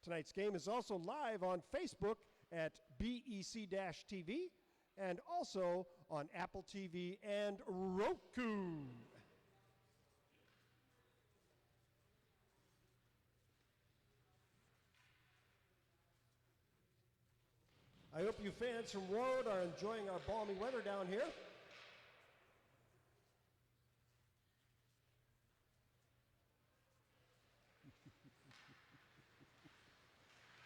Tonight's game is also live on Facebook at BEC-TV and also on Apple TV and Roku. I hope you fans from Warroad are enjoying our balmy weather down here.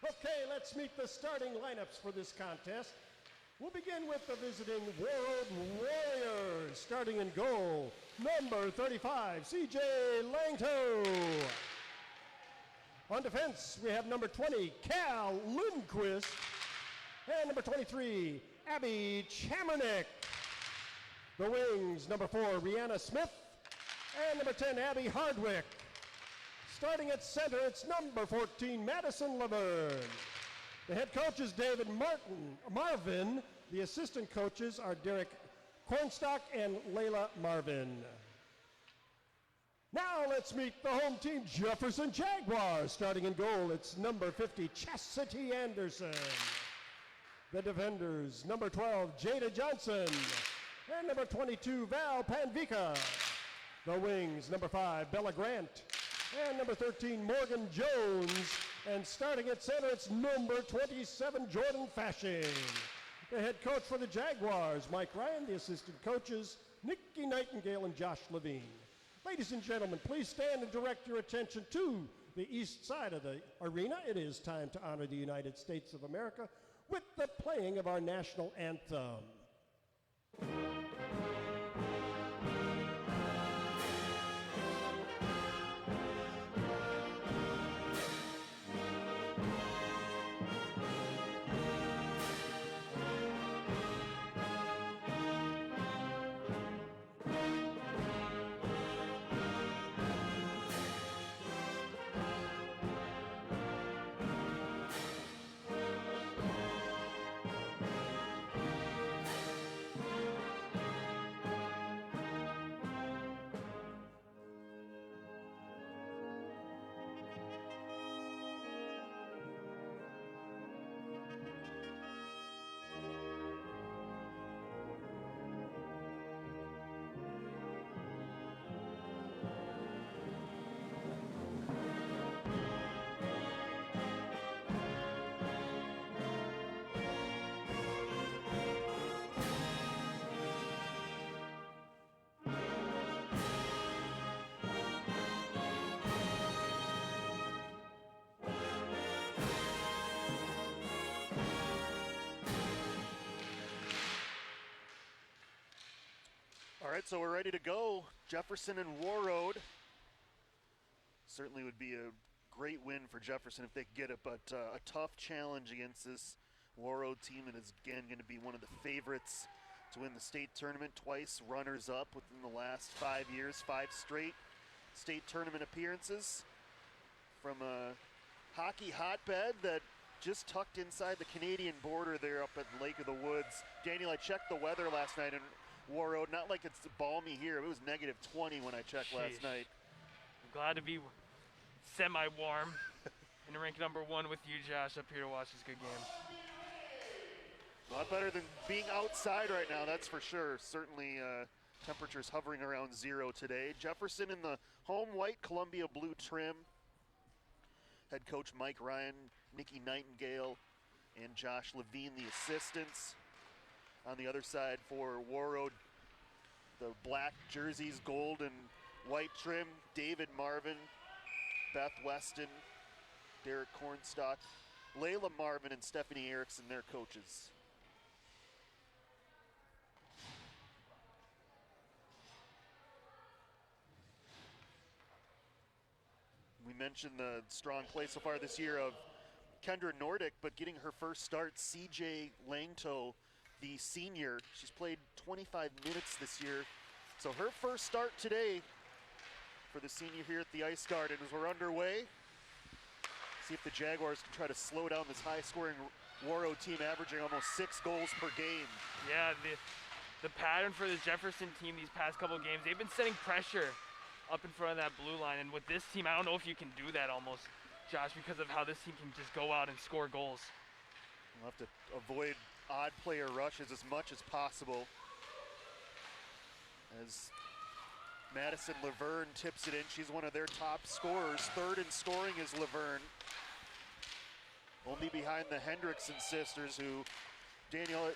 Okay, let's meet the starting lineups for this contest. We'll begin with the visiting Warroad Warriors. Starting in goal, number 35, CJ Langto. On defense, we have number 20, Cal Lundquist. And number 23, Abby Chamernick. The wings, number 4, Rihanna Smith. And number 10, Abby Hardwick. Starting at center, it's number 14, Madison Laverne. The head coach is David Marvin. The assistant coaches are Derek Cornstock and Layla Marvin. Now let's meet the home team, Jefferson Jaguars. Starting in goal, it's number 50, Chastity Anderson. The defenders, number 12, Jada Johnson. And number 22, Val Panvica. The wings, number 5, Bella Grant. And number 13, Morgan Jones. And starting at center, it's number 27, Jordan Fashing. The head coach for the Jaguars, Mike Ryan. The assistant coaches, Nikki Nightingale and Josh Levine. Ladies and gentlemen, please stand and direct your attention to the east side of the arena. It is time to honor the United States of America with the playing of our national anthem. All right, so we're ready to go. Jefferson and Warroad. Certainly would be a great win for Jefferson if they could get it, but a tough challenge against this Warroad team that is, again, going to be one of the favorites to win the state tournament. Twice runners-up within the last 5 years, 5 straight state tournament appearances from a hockey hotbed that just tucked inside the Canadian border there up at Lake of the Woods. Daniel, I checked the weather last night in Warroad. Not like it's balmy here. It was negative 20 when I checked last night. I'm glad to be semi-warm in rank number 1 with you, Josh, up here to watch this good game. A lot better than being outside right now, that's for sure. Certainly temperatures hovering around 0 today. Jefferson in the home white Columbia blue trim. Head coach Mike Ryan, Nikki Nightingale, and Josh Levine, the assistants. On the other side for Warroad, the black jerseys, gold and white trim, David Marvin, Beth Weston, Derek Cornstock, Layla Marvin, and Stephanie Erickson, their coaches. We mentioned the strong play so far this year of Kendra Nordic, but getting her first start, CJ Langto, the senior. She's played 25 minutes this year. So her first start today for the senior here at the Ice Garden. As we're underway, see if the Jaguars can try to slow down this high-scoring Warroad team averaging almost 6 goals per game. Yeah, the pattern for the Jefferson team these past couple of games, they've been setting pressure up in front of that blue line. And with this team, I don't know if you can do that almost. Josh, because of how this team can just go out and score goals. We'll have to avoid odd player rushes as much as possible. As Madison Laverne tips it in, she's one of their top scorers. Third in scoring is Laverne. Only behind the Hendrickson sisters, who, Daniel,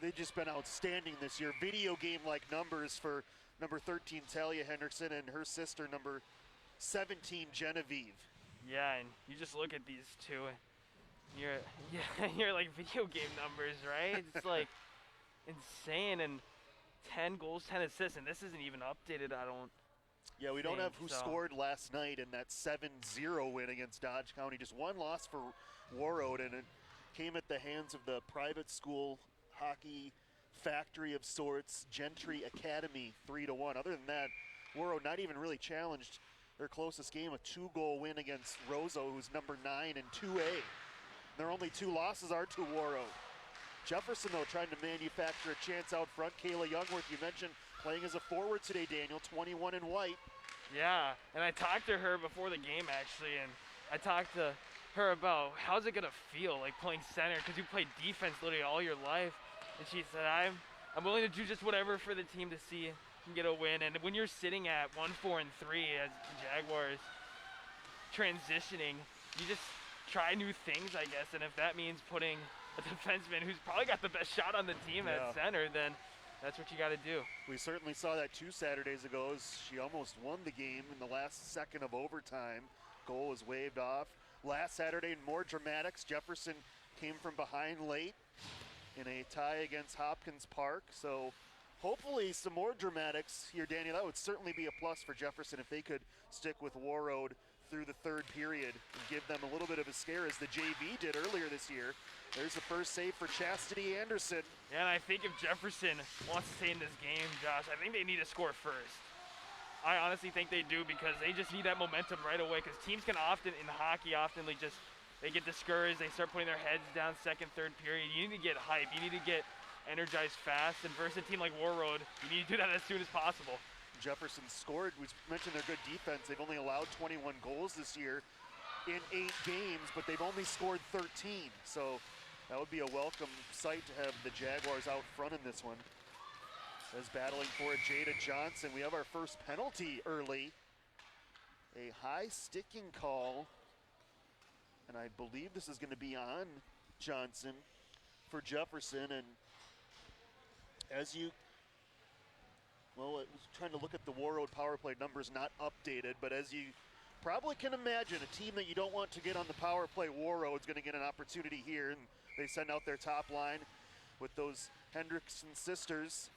they've just been outstanding this year. Video game-like numbers for number 13, Talia Hendrickson, and her sister, number 17, Genevieve. Yeah, and you just look at these two, and you're like video game numbers, right? It's like insane, and 10 goals, 10 assists, and this isn't even updated, I don't Yeah, we don't think have who so. scored last night in that 7-0 win against Dodge County. Just one loss for Warroad, and it came at the hands of the private school hockey factory of sorts, Gentry Academy, 3-1. Other than that, Warroad not even really challenged their closest game, a 2-goal win against Roseau, who's number 9 in 2A. Their only 2 losses are to Warroad. Jefferson, though, trying to manufacture a chance out front. Kayla Youngworth, you mentioned, playing as a forward today, Daniel, 21 in white. Yeah, and I talked to her before the game, actually, and I talked to her about how's it going to feel, like playing center, because you played defense literally all your life. And she said, I'm willing to do just whatever for the team to see and get a win. And when you're sitting at 1-4-3 as the Jaguars transitioning, you just try new things, I guess. And if that means putting a defenseman who's probably got the best shot on the team at center, then that's what you got to do. We certainly saw that 2 Saturdays ago as she almost won the game in the last second of overtime. Goal was waved off. Last Saturday, in more dramatics, Jefferson came from behind late in a tie against Hopkins Park. So hopefully some more dramatics here, Daniel. That would certainly be a plus for Jefferson if they could stick with Warroad through the third period and give them a little bit of a scare, as the JV did earlier this year. There's the first save for Chastity Anderson. Yeah, and I think if Jefferson wants to stay in this game, Josh, I think they need to score first. I honestly think they do, because they just need that momentum right away, because teams can often, in hockey, they get discouraged, they start putting their heads down second, third period. You need to get hype, you need to get energized fast, and versus a team like Warroad, you need to do that as soon as possible. Jefferson scored. We mentioned their good defense. They've only allowed 21 goals this year in 8 games, but they've only scored 13. So that would be a welcome sight to have the Jaguars out front in this one. As battling for it, Jada Johnson. We have our first penalty early. A high sticking call. And I believe this is going to be on Johnson for Jefferson. And as you, well, I was trying to look at the Warroad power play numbers, not updated, but as you probably can imagine, a team that you don't want to get on the power play, Warroad's going to get an opportunity here, and they send out their top line with those Hendrickson sisters,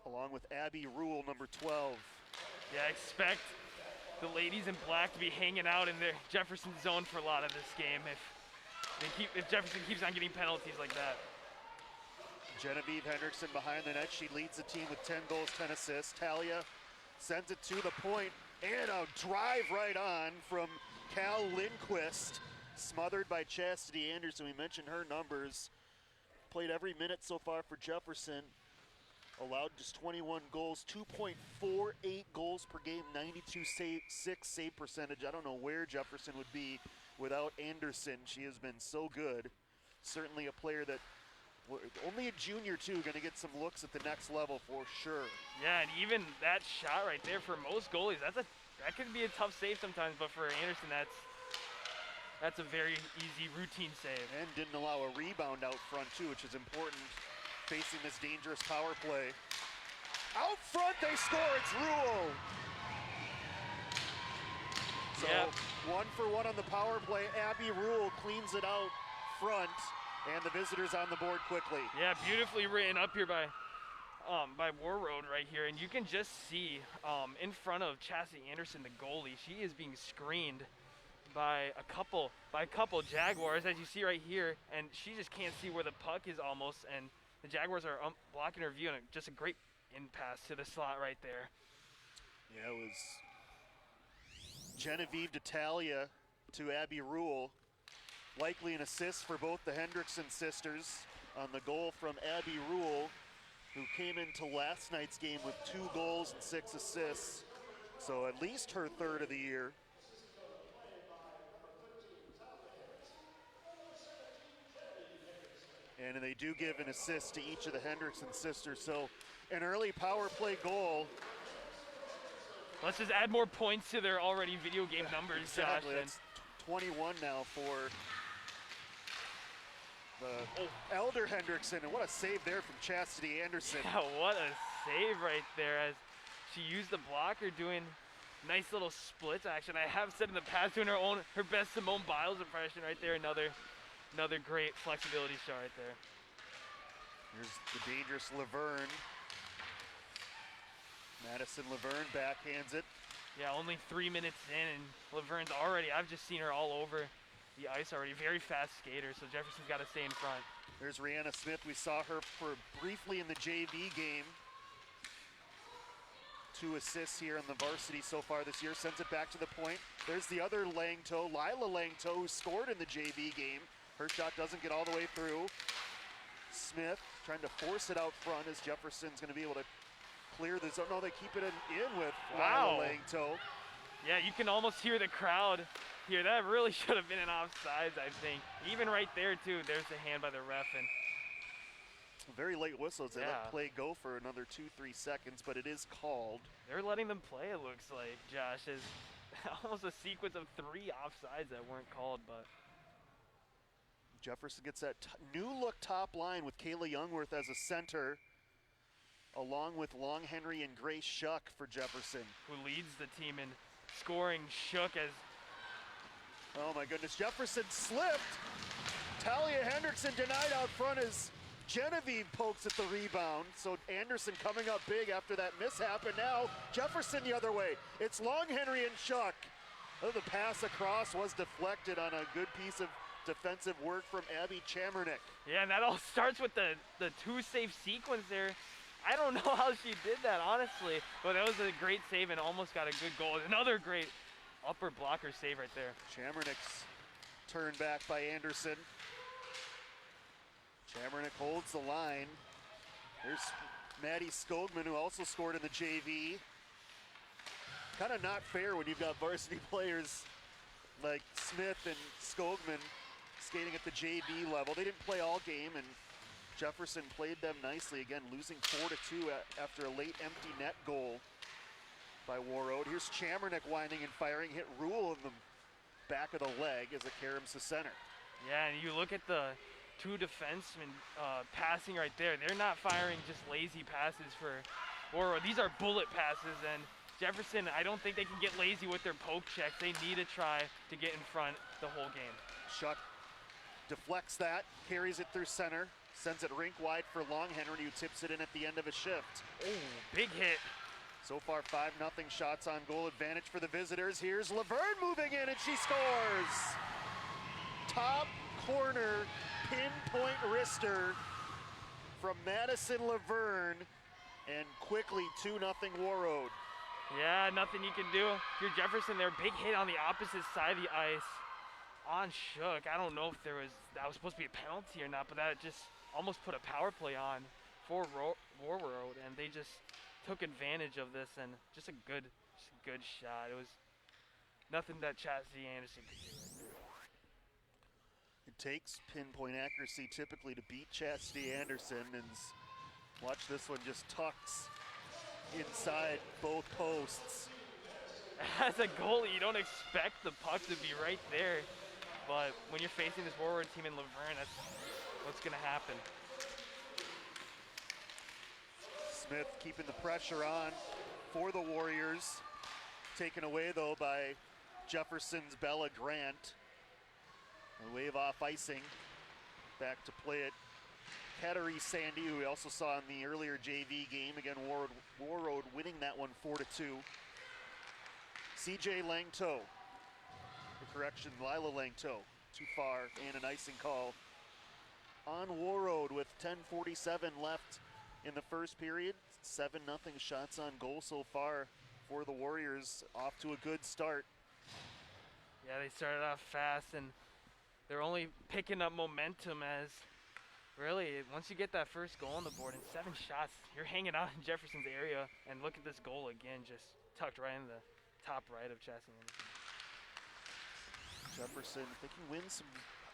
along with Abby Rule, number 12. Yeah, expect the ladies in black to be hanging out in their Jefferson zone for a lot of this game if Jefferson keeps on getting penalties like that. Genevieve Hendrickson behind the net. She leads the team with 10 goals, 10 assists. Talia sends it to the point, and a drive right on from Cal Lindquist, smothered by Chastity Anderson. We mentioned her numbers. Played every minute so far for Jefferson. Allowed just 21 goals, 2.48 goals per game, 92.6 save percentage. I don't know where Jefferson would be without Anderson. She has been so good. Certainly a player that, only a junior too, going to get some looks at the next level for sure. Yeah, and even that shot right there, for most goalies, that could be a tough save sometimes, but for Anderson, that's a very easy routine save. And didn't allow a rebound out front too, which is important facing this dangerous power play. Out front they score, it's Rule. So yeah. 1-for-1 on the power play. Abby Rule cleans it out front, and the visitors on the board quickly. Yeah, beautifully written up here by Warroad right here, and you can just see in front of Chastity Anderson, the goalie, she is being screened by a couple Jaguars, as you see right here, and she just can't see where the puck is almost, and the Jaguars are blocking her view, and just a great in pass to the slot right there. Yeah, it was Genevieve Talia to Abby Rule. Likely an assist for both the Hendrickson sisters on the goal from Abby Rule, who came into last night's game with 2 goals and 6 assists. So at least her third of the year. And they do give an assist to each of the Hendrickson sisters. So an early power play goal. Let's just add more points to their already video game numbers, Exactly. Josh. That's 21 now for the elder Hendrickson. And what a save there from Chastity Anderson. Yeah, what a save right there as she used the blocker doing nice little splits action. I have said in the past doing her best Simone Biles impression right there. Another great flexibility shot right there. Here's the dangerous Laverne. Madison Laverne backhands it. Yeah, only 3 minutes in, and Laverne's already, I've just seen her all over the ice already. Very fast skater, so Jefferson's got to stay in front. There's Rihanna Smith. We saw her for briefly in the JV game. 2 assists here on the varsity so far this year. Sends it back to the point. There's the other Langto, Lila Langto, who scored in the JV game. Her shot doesn't get all the way through. Smith trying to force it out front as Jefferson's going to be able to clear the zone. No, they keep it in with Wow. Lila Langto. Yeah, you can almost hear the crowd here. That really should have been an offsides, I think. Even right there, too, there's the hand by the ref. And very late whistles. They Yeah. let play go for another 2-3 seconds, but it is called. they're letting them play, it looks like, Josh. Is almost a sequence of 3 offsides that weren't called, but Jefferson gets that new look top line with Kayla Youngworth as a center, along with Long Henry and Grace Shuck for Jefferson. who leads the team in scoring. Shook as Oh my goodness, Jefferson slipped. Talia Hendrickson denied out front as Genevieve pokes at the rebound. So Anderson coming up big after that mishap, and now Jefferson the other way. It's Long Henry and Shuck. Oh, the pass across was deflected on a good piece of defensive work from Abby Chamernick. Yeah, and that all starts with the 2 save sequence there. I don't know how she did that, honestly, but that was a great save and almost got a good goal. Another great upper blocker save right there. Chamernick's turned back by Anderson. Chamernick holds the line. There's Maddie Skogman, who also scored in the JV. Kind of not fair when you've got varsity players like Smith and Skogman skating at the JV level. They didn't play all game, and Jefferson played them nicely. Again, losing 4-2 after a late empty net goal by Warroad. Here's Chamernick winding and firing, hit Rule in the back of the leg as it caroms the center. Yeah, and you look at the 2 defensemen passing right there. They're not firing just lazy passes for Warroad. These are bullet passes, and Jefferson, I don't think they can get lazy with their poke checks. They need to try to get in front the whole game. Shuck deflects that, carries it through center, sends it rink wide for Long Henry, who tips it in at the end of a shift. Oh, big hit. So far, 5-0 shots on goal advantage for the visitors. Here's Laverne moving in, and she scores! Top corner pinpoint wrister from Madison Laverne, and quickly 2-0 Warroad. Yeah, nothing you can do. If you're Jefferson there, big hit on the opposite side of the ice on Shook. I don't know if that was supposed to be a penalty or not, but that just almost put a power play on for Warroad, and they just took advantage of this, and just a good shot. It was nothing that Chastity Anderson could do. It takes pinpoint accuracy typically to beat Chastity Anderson, and watch this one just tucks inside both posts. As a goalie, you don't expect the puck to be right there, but when you're facing this Warroad team in Laverne, that's what's going to happen. Smith keeping the pressure on for the Warriors. Taken away, though, by Jefferson's Bella Grant. A wave off icing. Back to play it. Katerri Sandy, who we also saw in the earlier JV game. Again, Warroad winning that one 4-2. CJ Langto. Correction, Lila Langto. Too far, and an icing call on Warroad with 10:47 left in the first period. 7-0 shots on goal so far for the Warriors. Off to a good start. Yeah, they started off fast, and they're only picking up momentum as really, once you get that first goal on the board in 7 shots, you're hanging out in Jefferson's area, and look at this goal again, just tucked right in the top right of Chastity Anderson. Jefferson, if they can win some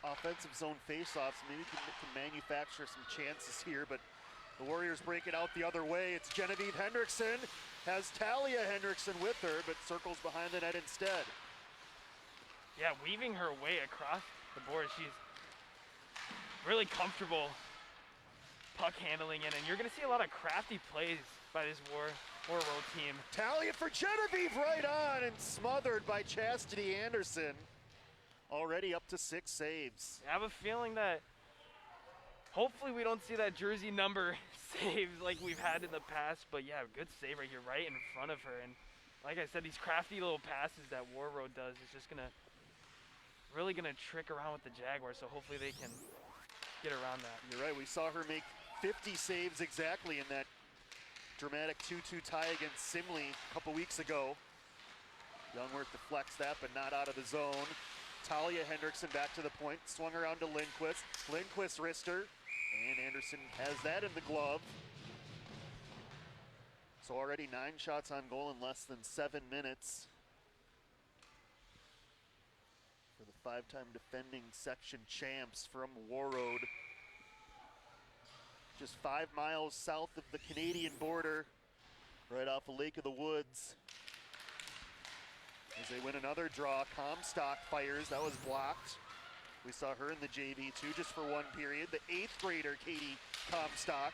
offensive zone faceoffs, maybe can manufacture some chances here, but the Warriors break it out the other way. It's Genevieve Hendrickson, has Talia Hendrickson with her, but circles behind the net instead. Yeah, weaving her way across the board. She's really comfortable puck handling it, and you're gonna see a lot of crafty plays by this Warroad team. Talia for Genevieve right on, and smothered by Chastity Anderson. Already up to 6 saves. I have a feeling that hopefully we don't see that jersey number saved like we've had in the past, but yeah, good save right here, right in front of her. And like I said, these crafty little passes that Warroad does is just really gonna trick around with the Jaguars, so hopefully they can get around that. You're right, we saw her make 50 saves exactly in that dramatic 2-2 tie against Simley a couple weeks ago. Youngworth deflects that, but not out of the zone. Talia Hendrickson back to the point, swung around to Lindquist. Lindquist wrister, and Anderson has that in the glove. So already 9 shots on goal in less than 7 minutes for the 5-time defending section champs from Warroad. Just 5 miles south of the Canadian border, right off the Lake of the Woods. As they win another draw, Comstock fires, that was blocked. We saw her in the JV too, just for 1 period. The 8th grader, Katie Comstock.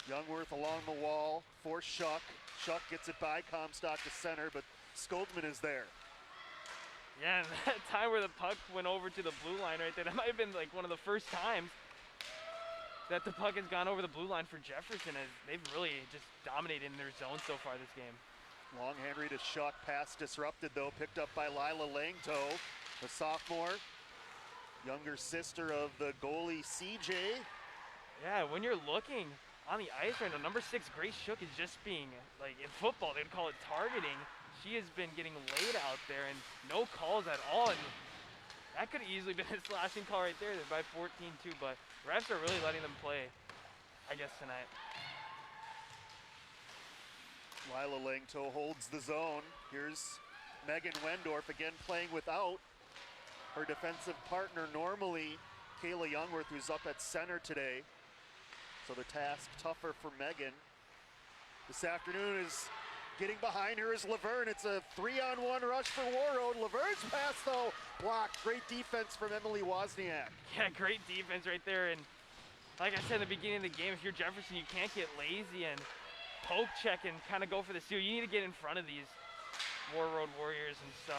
Youngworth along the wall for Shuck. Shuck gets it by Comstock to center, but Skoltman is there. Yeah, and that time where the puck went over to the blue line right there, that might have been like one of the first times that the puck has gone over the blue line for Jefferson, as they've really just dominated in their zone so far this game. Long Henry to Shuck, pass disrupted though, picked up by Lila Langto, the sophomore, younger sister of the goalie CJ. Yeah, when you're looking on the ice right now, number 6 Grace Shook is just being, like in football they'd call it targeting. She has been getting laid out there and no calls at all, and that could have easily been a slashing call right there by 14-2, but refs are really letting them play, I guess, tonight. Lila Langto holds the zone. Here's Megan Wendorf again playing without her defensive partner normally, Kayla Youngworth, who's up at center today. So the task tougher for Megan. This afternoon is getting behind her is Laverne. It's a 3-on-1 rush for Warroad. Laverne's pass though blocked. Great defense from Emily Wozniak. Yeah, great defense right there. And like I said in the beginning of the game, if you're Jefferson, you can't get lazy and poke check and kind of go for the steal. You need to get in front of these Warroad Warriors, and so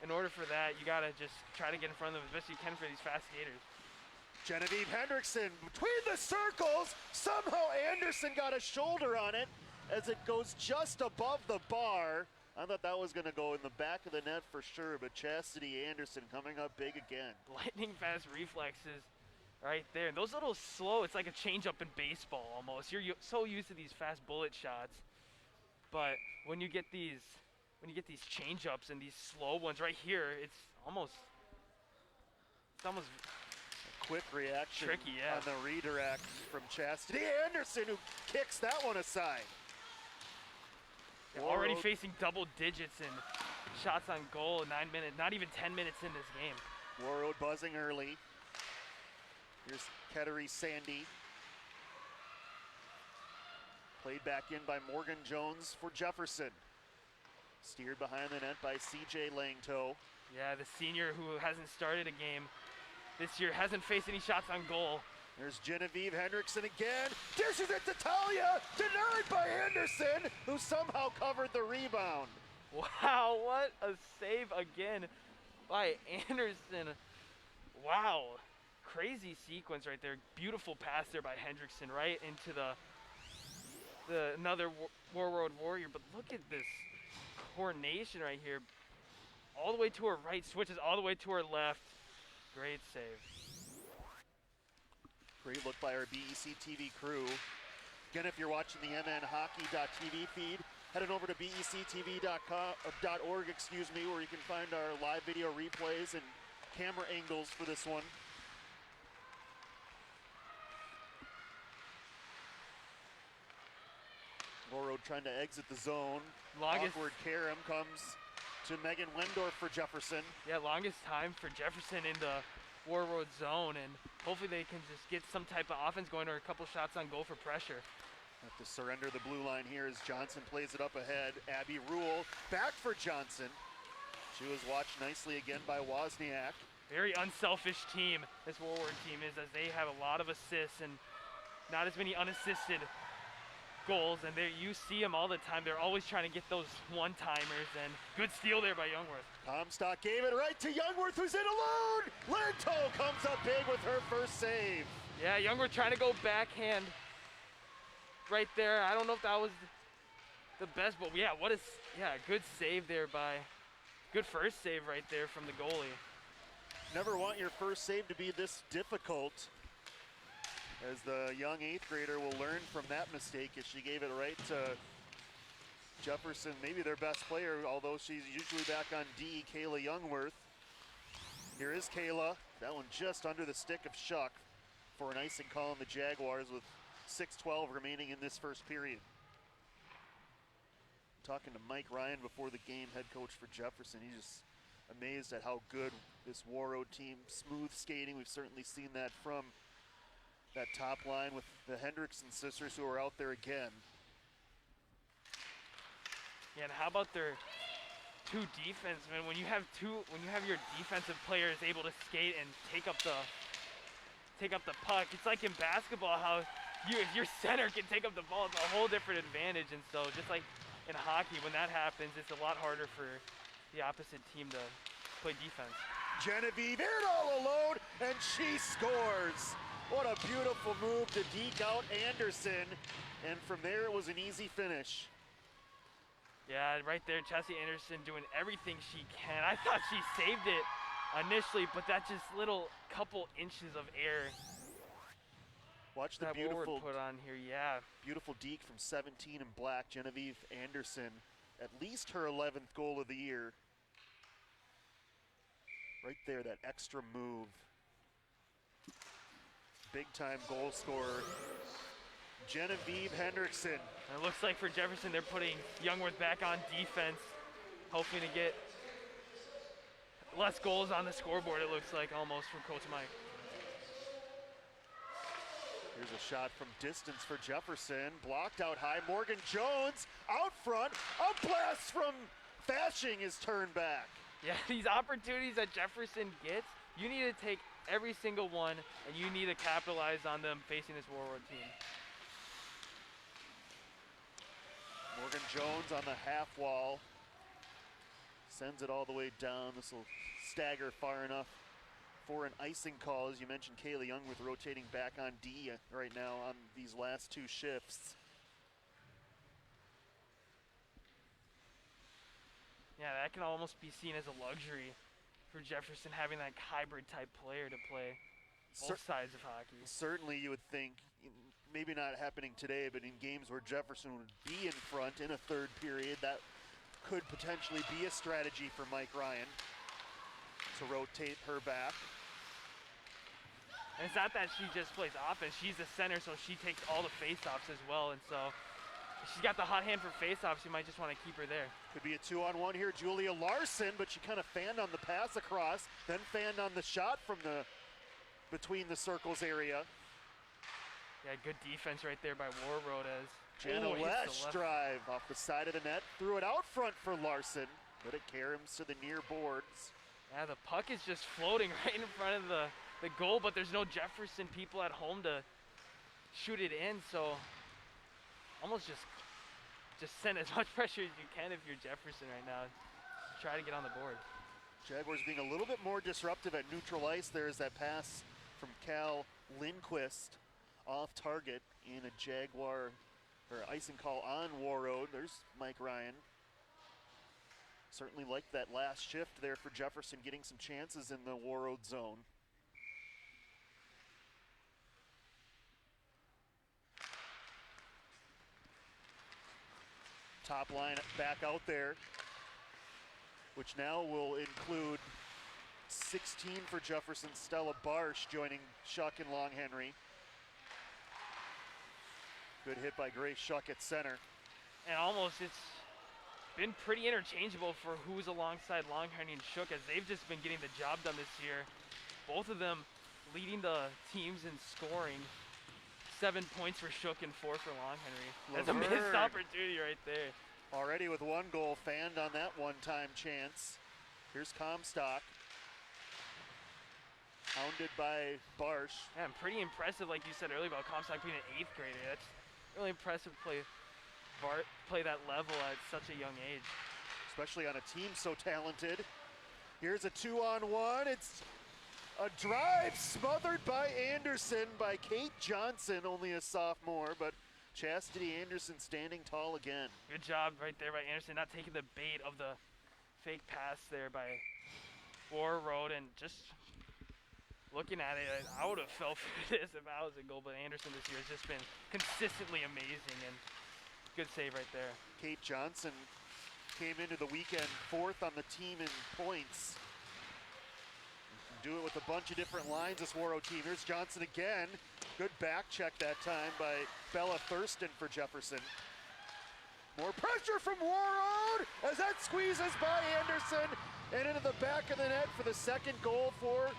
in order for that, you gotta just try to get in front of them as best you can for these fast skaters. Genevieve Hendrickson between the circles. Somehow Anderson got a shoulder on it as it goes just above the bar. I thought that was gonna go in the back of the net for sure, but Chastity Anderson coming up big again. Lightning fast reflexes right there. And those little slow, it's like a change up in baseball almost. You're so used to these fast bullet shots, but when you get these change ups and these slow ones right here, it's almost a quick reaction tricky, yeah, on the redirect from Chastity Anderson, who kicks that one aside. Already facing double digits in shots on goal in 9 minutes, not even 10 minutes in this game. Warroad buzzing early. Here's Kettery Sandy. Played back in by Morgan Jones for Jefferson. Steered behind the net by CJ Langto. Yeah, the senior who hasn't started a game this year, hasn't faced any shots on goal. There's Genevieve Hendrickson again. Dishes it to Talia. Denied by Henderson, who somehow covered the rebound. Wow, what a save again by Anderson. Wow, crazy sequence right there. Beautiful pass there by Hendrickson right into the another Warroad Warrior. But look at this coordination right here. All the way to her right, switches all the way to her left. Great save. Great look by our BEC-TV crew. Again, if you're watching the mnhockey.tv feed, head on over to BEC-TV.org, where you can find our live video replays and camera angles for this one. Warroad trying to exit the zone. Longest. Awkward carom comes to Megan Wendorf for Jefferson. Yeah, longest time for Jefferson in the Warroad zone, and hopefully they can just get some type of offense going or a couple shots on goal for pressure. Have to surrender the blue line here as Johnson plays it up ahead. Abby Rule back for Johnson. She was watched nicely again by Wozniak. Very unselfish team this Warroad team is, as they have a lot of assists and not as many unassisted goals, and you see them all the time. They're always trying to get those one-timers, and good steal there by Youngworth. Comstock gave it right to Youngworth, who's in alone. Linto comes up big with her first save. Yeah, Youngworth trying to go backhand right there. I don't know if that was the best, but yeah, good save there good first save right there from the goalie. Never want your first save to be this difficult, as the young 8th grader will learn from that mistake as she gave it right to Jefferson, maybe their best player, although she's usually back on D, Kayla Youngworth. Here is Kayla, that one just under the stick of Shuck for an icing call on the Jaguars with 6:12 remaining in this first period. Talking to Mike Ryan before the game, head coach for Jefferson. He's just amazed at how good this Warroad team, smooth skating. We've certainly seen that from that top line with the Hendrickson sisters who are out there again. Yeah, and how about their two defensemen? When you have your defensive players able to skate and take up the puck, it's like in basketball how if your center can take up the ball, it's a whole different advantage. And so just like in hockey, when that happens, it's a lot harder for the opposite team to play defense. Genevieve in all alone, and she scores. What a beautiful move to deke out Anderson, and from there it was an easy finish. Yeah, right there, Chessie Anderson doing everything she can. I thought she saved it initially, but that just little couple inches of air. Watch the that beautiful put on here, yeah. Beautiful deke from 17 in black, Genevieve Anderson. At least her 11th goal of the year. Right there, that extra move. Big time goal scorer, Genevieve Hendrickson. And it looks like for Jefferson, they're putting Youngworth back on defense, hoping to get less goals on the scoreboard, it looks like, almost, from Coach Mike. Here's a shot from distance for Jefferson, blocked out high. Morgan Jones out front, a blast from Fashing is turned back. Yeah, these opportunities that Jefferson gets, you need to take every single one, and you need to capitalize on them facing this Warroad team. Morgan Jones on the half wall. Sends it all the way down. This will stagger far enough for an icing call. As you mentioned, Kayla Youngworth rotating back on D right now on these last two shifts. Yeah, that can almost be seen as a luxury for Jefferson, having that hybrid type player to play both sides of hockey. Certainly you would think, maybe not happening today, but in games where Jefferson would be in front in a third period, that could potentially be a strategy for Mike Ryan to rotate her back. And it's not that she just plays offense, she's a center, so she takes all the face-offs as well, and so if she's got the hot hand for face-offs, you might just want to keep her there. Could be a 2-on-1 here, Julia Larson, but she kind of fanned on the pass across, then fanned on the shot from the between the circles area. Yeah, good defense right there by Warroad as Jana Lesh drive off the side of the net, threw it out front for Larson, but it caroms to the near boards. Yeah, the puck is just floating right in front of the goal, but there's no Jefferson people at home to shoot it in, so almost just send as much pressure as you can if you're Jefferson right now. Try to get on the board. Jaguars being a little bit more disruptive at neutral ice. There is that pass from Cal Lindquist off target in a Jaguar or icing call on Warroad. There's Mike Ryan. Certainly liked that last shift there for Jefferson, getting some chances in the Warroad zone. Top line back out there, which now will include 16 for Jefferson, Stella Barsh joining Shuck and Long Henry. Good hit by Grace Shuck at center. and almost it's been pretty interchangeable for who's alongside Longhorny and Shook, as they've just been getting the job done this year. Both of them leading the teams in scoring. 7 points for Shook and 4 for Longhenry. That's a missed opportunity right there. Already with 1 goal fanned on that one-time chance. Here's Comstock. Hounded by Barsh. Yeah, and pretty impressive, like you said earlier about Comstock being an 8th grader. That's really impressive to play that level at such a young age. Especially on a team so talented. Here's a 2-on-1. It's a drive smothered by Anderson by Kate Johnson, only a sophomore, but Chastity Anderson standing tall again. Good job right there by Anderson, not taking the bait of the fake pass there by Warroad, and just looking at it, I would have fell for this if I was a goal, but Anderson this year has just been consistently amazing, and good save right there. Kate Johnson came into the weekend 4th on the team in points. Do it with a bunch of different lines, this Warroad team. Here's Johnson again. Good back check that time by Bella Thurston for Jefferson. More pressure from Warroad as that squeezes by Anderson and into the back of the net for the 2nd goal for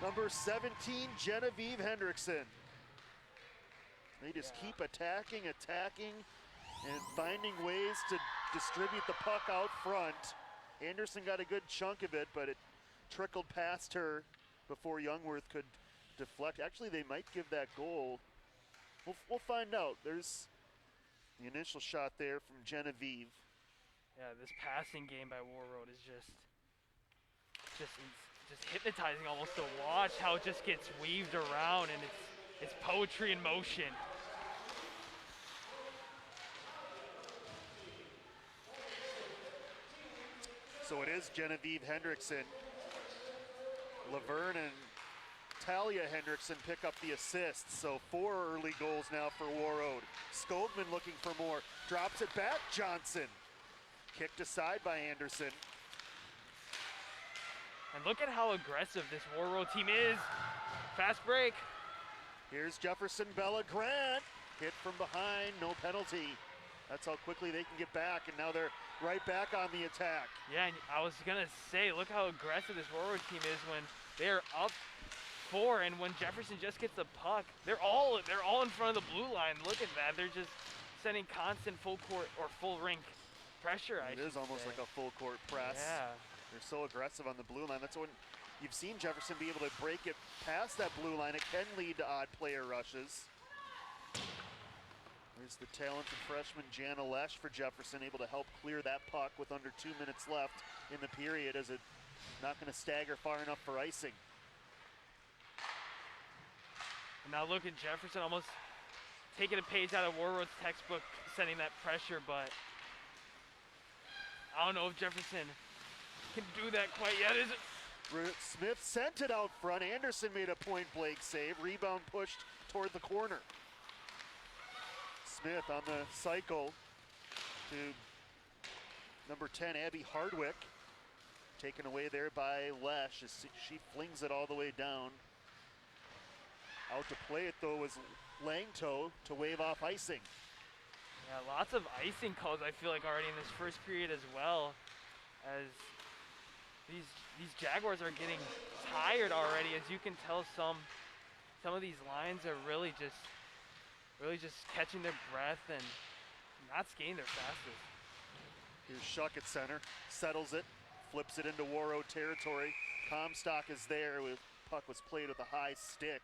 number 17, Genevieve Hendrickson. They just keep attacking, and finding ways to distribute the puck out front. Anderson got a good chunk of it, but it trickled past her before Youngworth could deflect. Actually, they might give that goal. We'll find out. There's the initial shot there from Genevieve. Yeah, this passing game by Warroad is just hypnotizing almost to watch how it just gets weaved around, and it's poetry in motion. So it is Genevieve Hendrickson. Laverne and Talia Hendrickson pick up the assists, so 4 early goals now for Warroad. Skogman looking for more, drops it back, Johnson. Kicked aside by Anderson. And look at how aggressive this Warroad team is. Fast break. Here's Jefferson Bella Grant, hit from behind, no penalty. That's how quickly they can get back, and now they're right back on the attack. Yeah, and I was gonna say, look how aggressive this Warroad team is when they're up 4, and when Jefferson just gets the puck, they're all in front of the blue line. Look at that, they're just sending constant full court or full rink pressure. It is almost like a full court press. Yeah. They're so aggressive on the blue line. That's when you've seen Jefferson be able to break it past that blue line. It can lead to odd player rushes. There's the talented freshman Jana Lesh for Jefferson, able to help clear that puck with under 2 minutes left in the period, as it not going to stagger far enough for icing. And now look at Jefferson almost taking a page out of Warroad's textbook, sending that pressure, but I don't know if Jefferson can do that quite yet, is it? Smith sent it out front. Anderson made a point blank save. Rebound pushed toward the corner. Smith on the cycle to number 10, Abby Hardwick. Taken away there by Lesh as she flings it all the way down. Out to play it though was Langto to wave off icing. Yeah, lots of icing calls I feel like already in this first period as well, as these Jaguars are getting tired already. As you can tell, some of these lines are really just catching their breath and not skating their fastest. Here's Shuck at center, settles it, flips it into Warroad territory. Comstock is there, with puck was played with a high stick.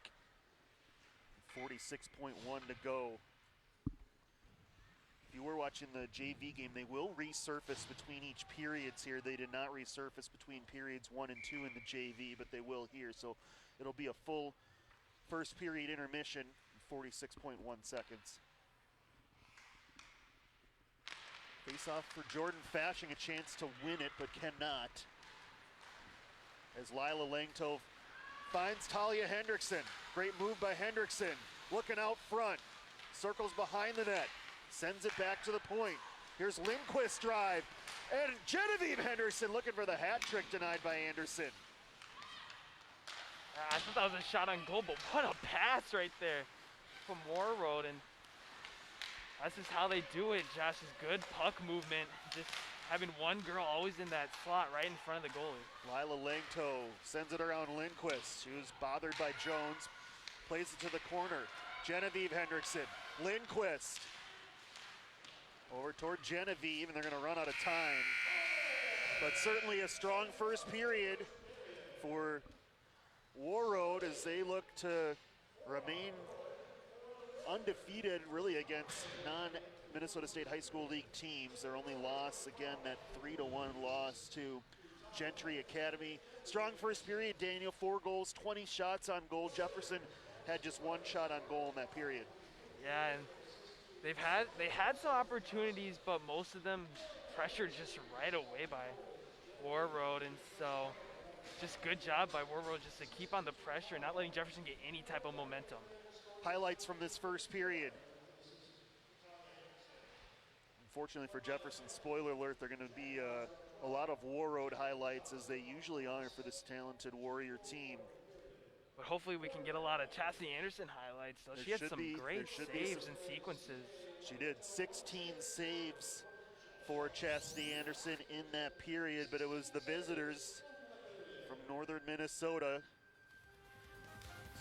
46.1 to go. If you were watching the JV game, they will resurface between each periods here. They did not resurface between periods 1 and 2 in the JV, but they will here. So it'll be a full first period intermission, 46.1 seconds. Face off for Jordan Fashing, a chance to win it, but cannot. As Lila Langto finds Talia Hendrickson. Great move by Hendrickson. Looking out front. Circles behind the net. Sends it back to the point. Here's Lindquist's drive. And Genevieve Henderson looking for the hat trick, denied by Anderson. I thought that was a shot on goal, but what a pass right there from Warroad. And That's just how they do it. Josh is good puck movement. Just having one girl always in that slot right in front of the goalie. Lila Langto sends it around Lindquist, who's bothered by Jones. Plays it to the corner. Genevieve Hendrickson. Lindquist. Over toward Genevieve, and they're going to run out of time. But certainly a strong first period for Warroad as they look to remain undefeated really against non-Minnesota State High School League teams. Their only loss, again, that 3-1 loss to Gentry Academy. Strong first period, Daniel, 4 goals, 20 shots on goal. Jefferson had just 1 shot on goal in that period. Yeah, and they had some opportunities, but most of them pressured just right away by Warroad, and so just good job by Warroad just to keep on the pressure and not letting Jefferson get any type of momentum. Highlights from this first period. Unfortunately for Jefferson, spoiler alert, they're going to be a lot of Warroad highlights as they usually are for this talented Warrior team. But hopefully we can get a lot of Chastity Anderson highlights. So she had some great saves and sequences. She did 16 saves for Chastity Anderson in that period, but it was the visitors from northern Minnesota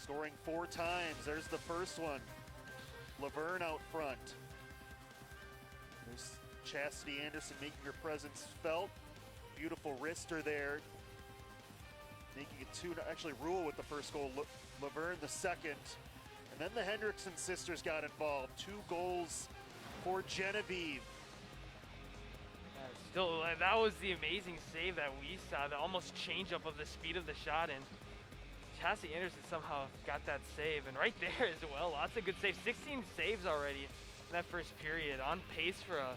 scoring 4 times. There's the first one. Laverne out front. There's Chastity Anderson making her presence felt. Beautiful wrister there. Making it 2, actually Rule with the first goal, Laverne the second. And then the Hendrickson sisters got involved. 2 goals for Genevieve. Still, that was the amazing save that we saw, the almost change up of the speed of the shot, and Chastity Anderson somehow got that save, and right there as well, lots of good saves, 16 saves already in that first period, on pace for a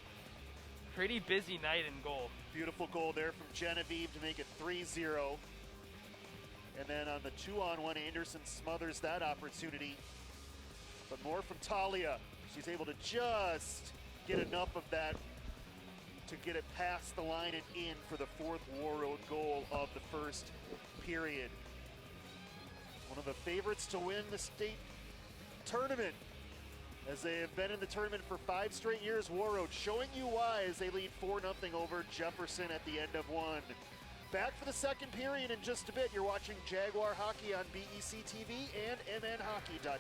pretty busy night in goal. Beautiful goal there from Genevieve to make it 3-0. And then on the 2-on-1, Anderson smothers that opportunity. But more from Talia. She's able to just get enough of that to get it past the line and in for the 4th Warroad goal of the first period. One of the favorites to win the state tournament, as they have been in the tournament for 5 straight years. Warroad showing you why as they lead 4-0 over Jefferson at the end of 1. Back for the second period in just a bit. You're watching Jaguar Hockey on BEC-TV and MNHockey.tv.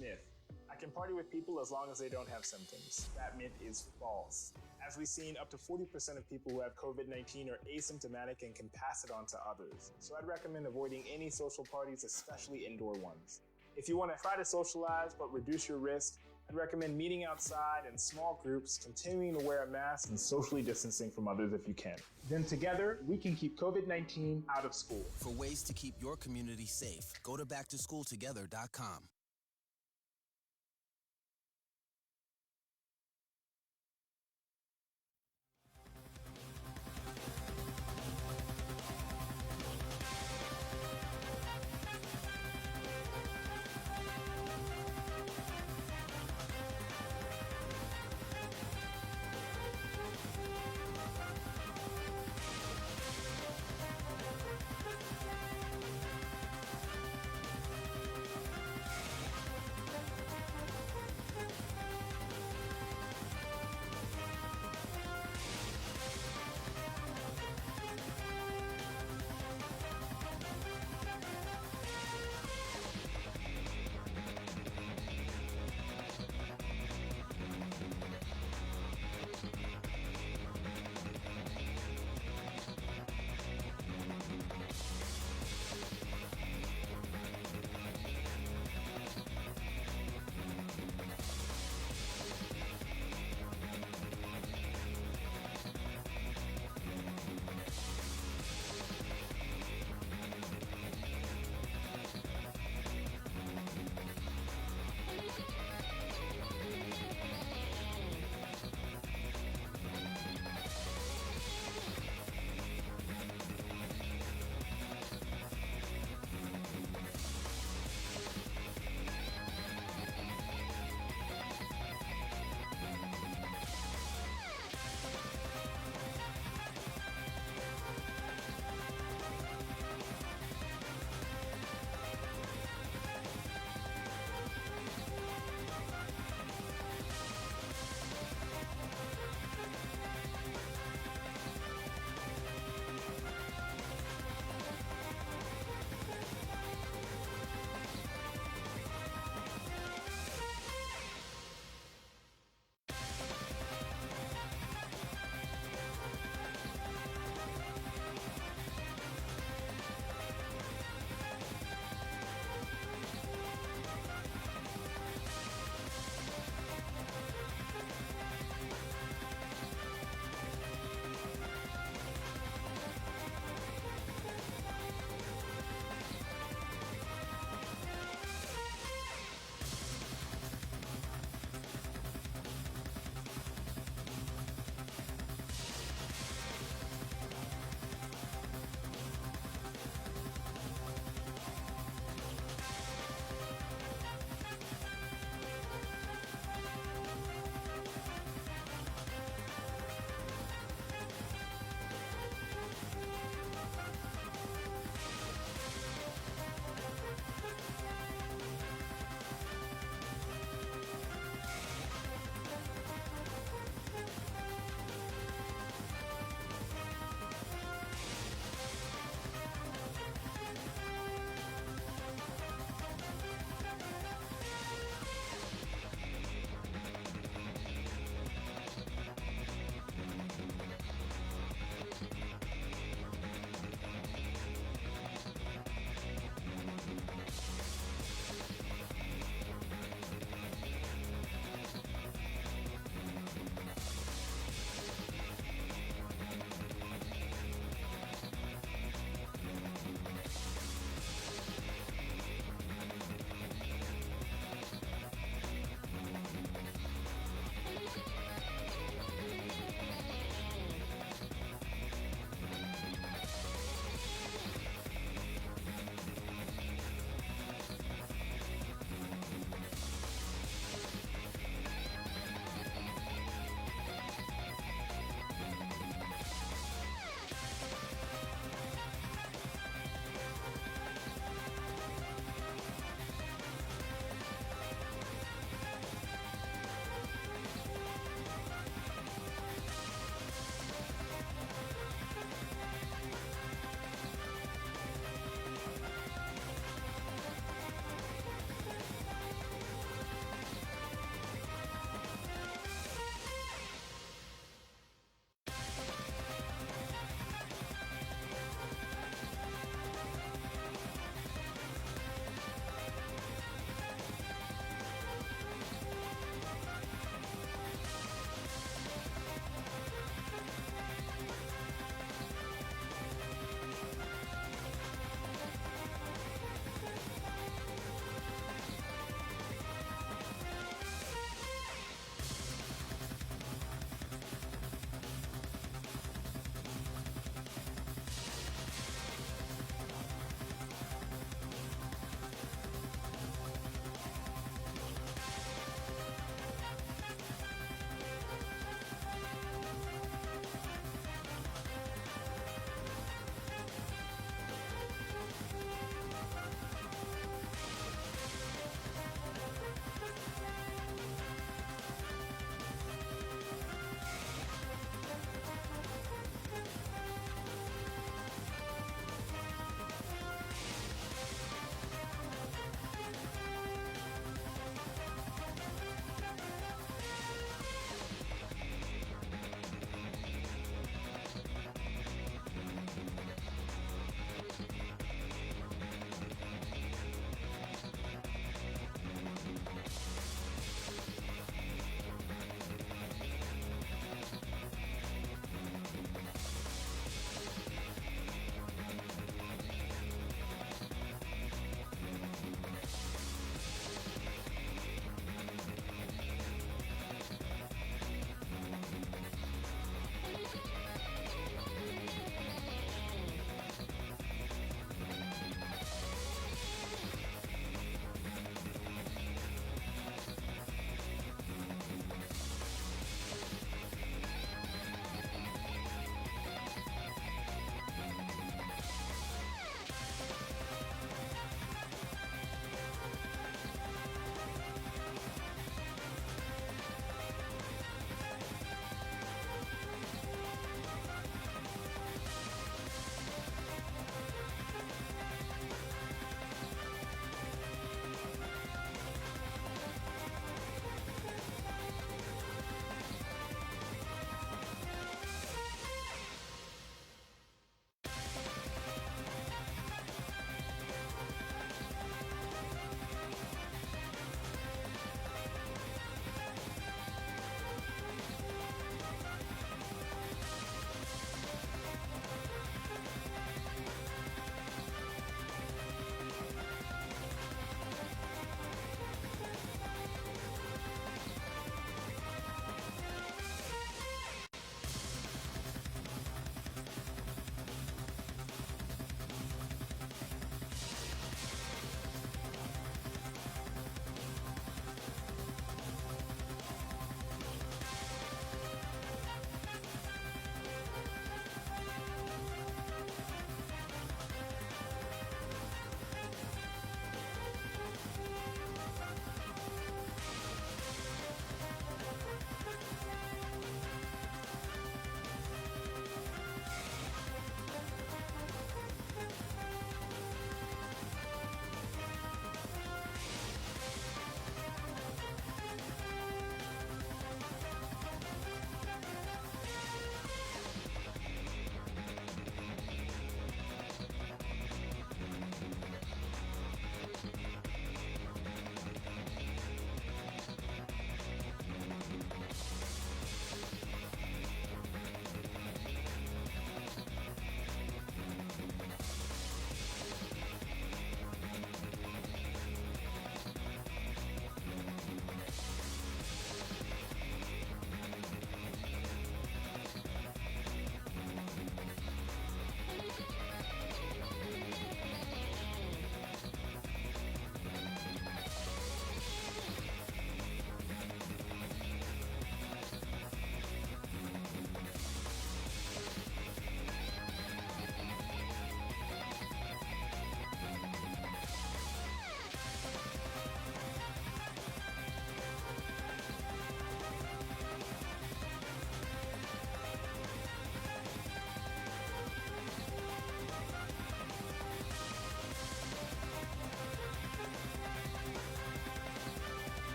Myth. I can party with people as long as they don't have symptoms. That myth is false. As we've seen, up to 40% of people who have COVID-19 are asymptomatic and can pass it on to others. So I'd recommend avoiding any social parties, especially indoor ones. If you want to try to socialize but reduce your risk, I'd recommend meeting outside in small groups, continuing to wear a mask, and socially distancing from others if you can. Then together, we can keep COVID-19 out of school. For ways to keep your community safe, go to backtoschooltogether.com.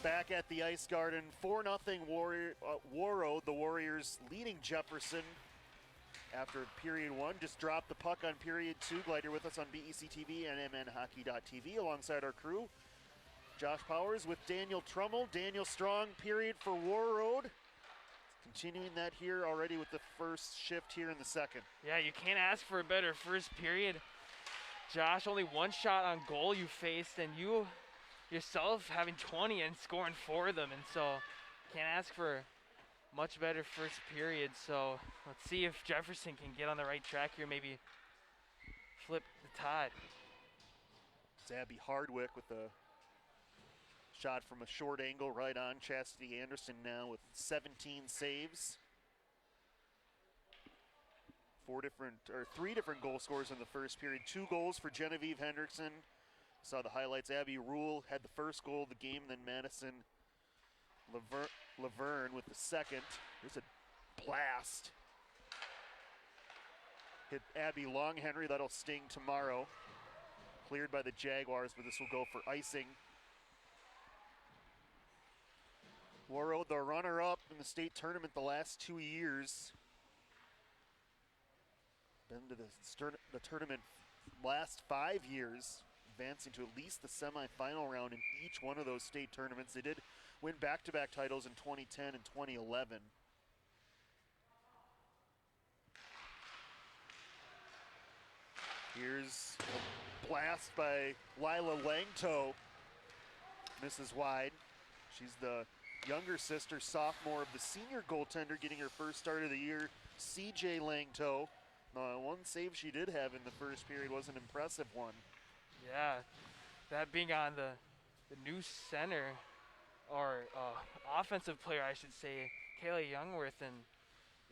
back at the Ice Garden. 4-0 Warroad. The Warriors leading Jefferson after period 1. Just dropped the puck on period 2. Glad you're with us on BEC-TV and MNHockey.tv alongside our crew. Josh Powers with Daniel Trummel. Daniel Strong, period for Warroad. Continuing that here already with the first shift here in the second. Yeah, you can't ask for a better first period. Josh, only 1 shot on goal you faced, and you yourself having 20 and scoring 4 of them, and so can't ask for much better first period. So let's see if Jefferson can get on the right track here, maybe flip the tide. It's Abby Hardwick with a shot from a short angle right on. Chastity Anderson now with 17 saves. 3 different goal scorers in the first period. 2 goals for Genevieve Hendrickson. Saw the highlights. Abby Rule had the first goal of the game, then Madison Laverne with the second. There's a blast. Hit Abby Longhenry. That'll sting tomorrow. Cleared by the Jaguars, but this will go for icing. Warroad, the runner-up in the state tournament the last 2 years. Been to the tournament last 5 years, advancing to at least the semifinal round in each one of those state tournaments. They did win back-to-back titles in 2010 and 2011. Here's a blast by Lila Langto. Misses wide. She's the younger sister, sophomore of the senior goaltender, getting her first start of the year, CJ Langto. One save she did have in the first period was an impressive one. Yeah, that being on the new center, or offensive player, I should say, Kayla Youngworth, and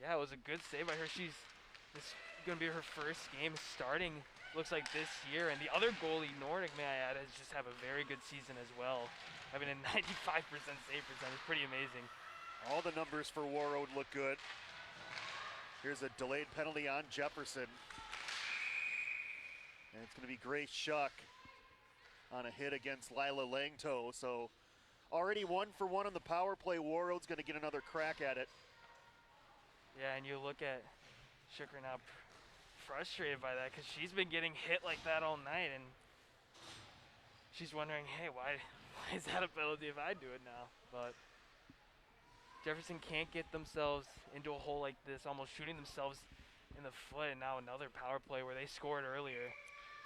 yeah, it was a good save by her. This is going to be her first game starting, looks like this year, and the other goalie, Nordic, may I add, has just have a very good season as well. Having a 95% save percentage, pretty amazing. All the numbers for Warroad look good. Here's a delayed penalty on Jefferson. And it's going to be Grace Shuck on a hit against Lila Langto. So already 1 for 1 on the power play. Warroad's going to get another crack at it. Yeah, and you look at Shucker now frustrated by that because she's been getting hit like that all night, and she's wondering, hey, why is that a penalty if I do it now? But Jefferson can't get themselves into a hole like this, almost shooting themselves in the foot, and now another power play where they scored earlier.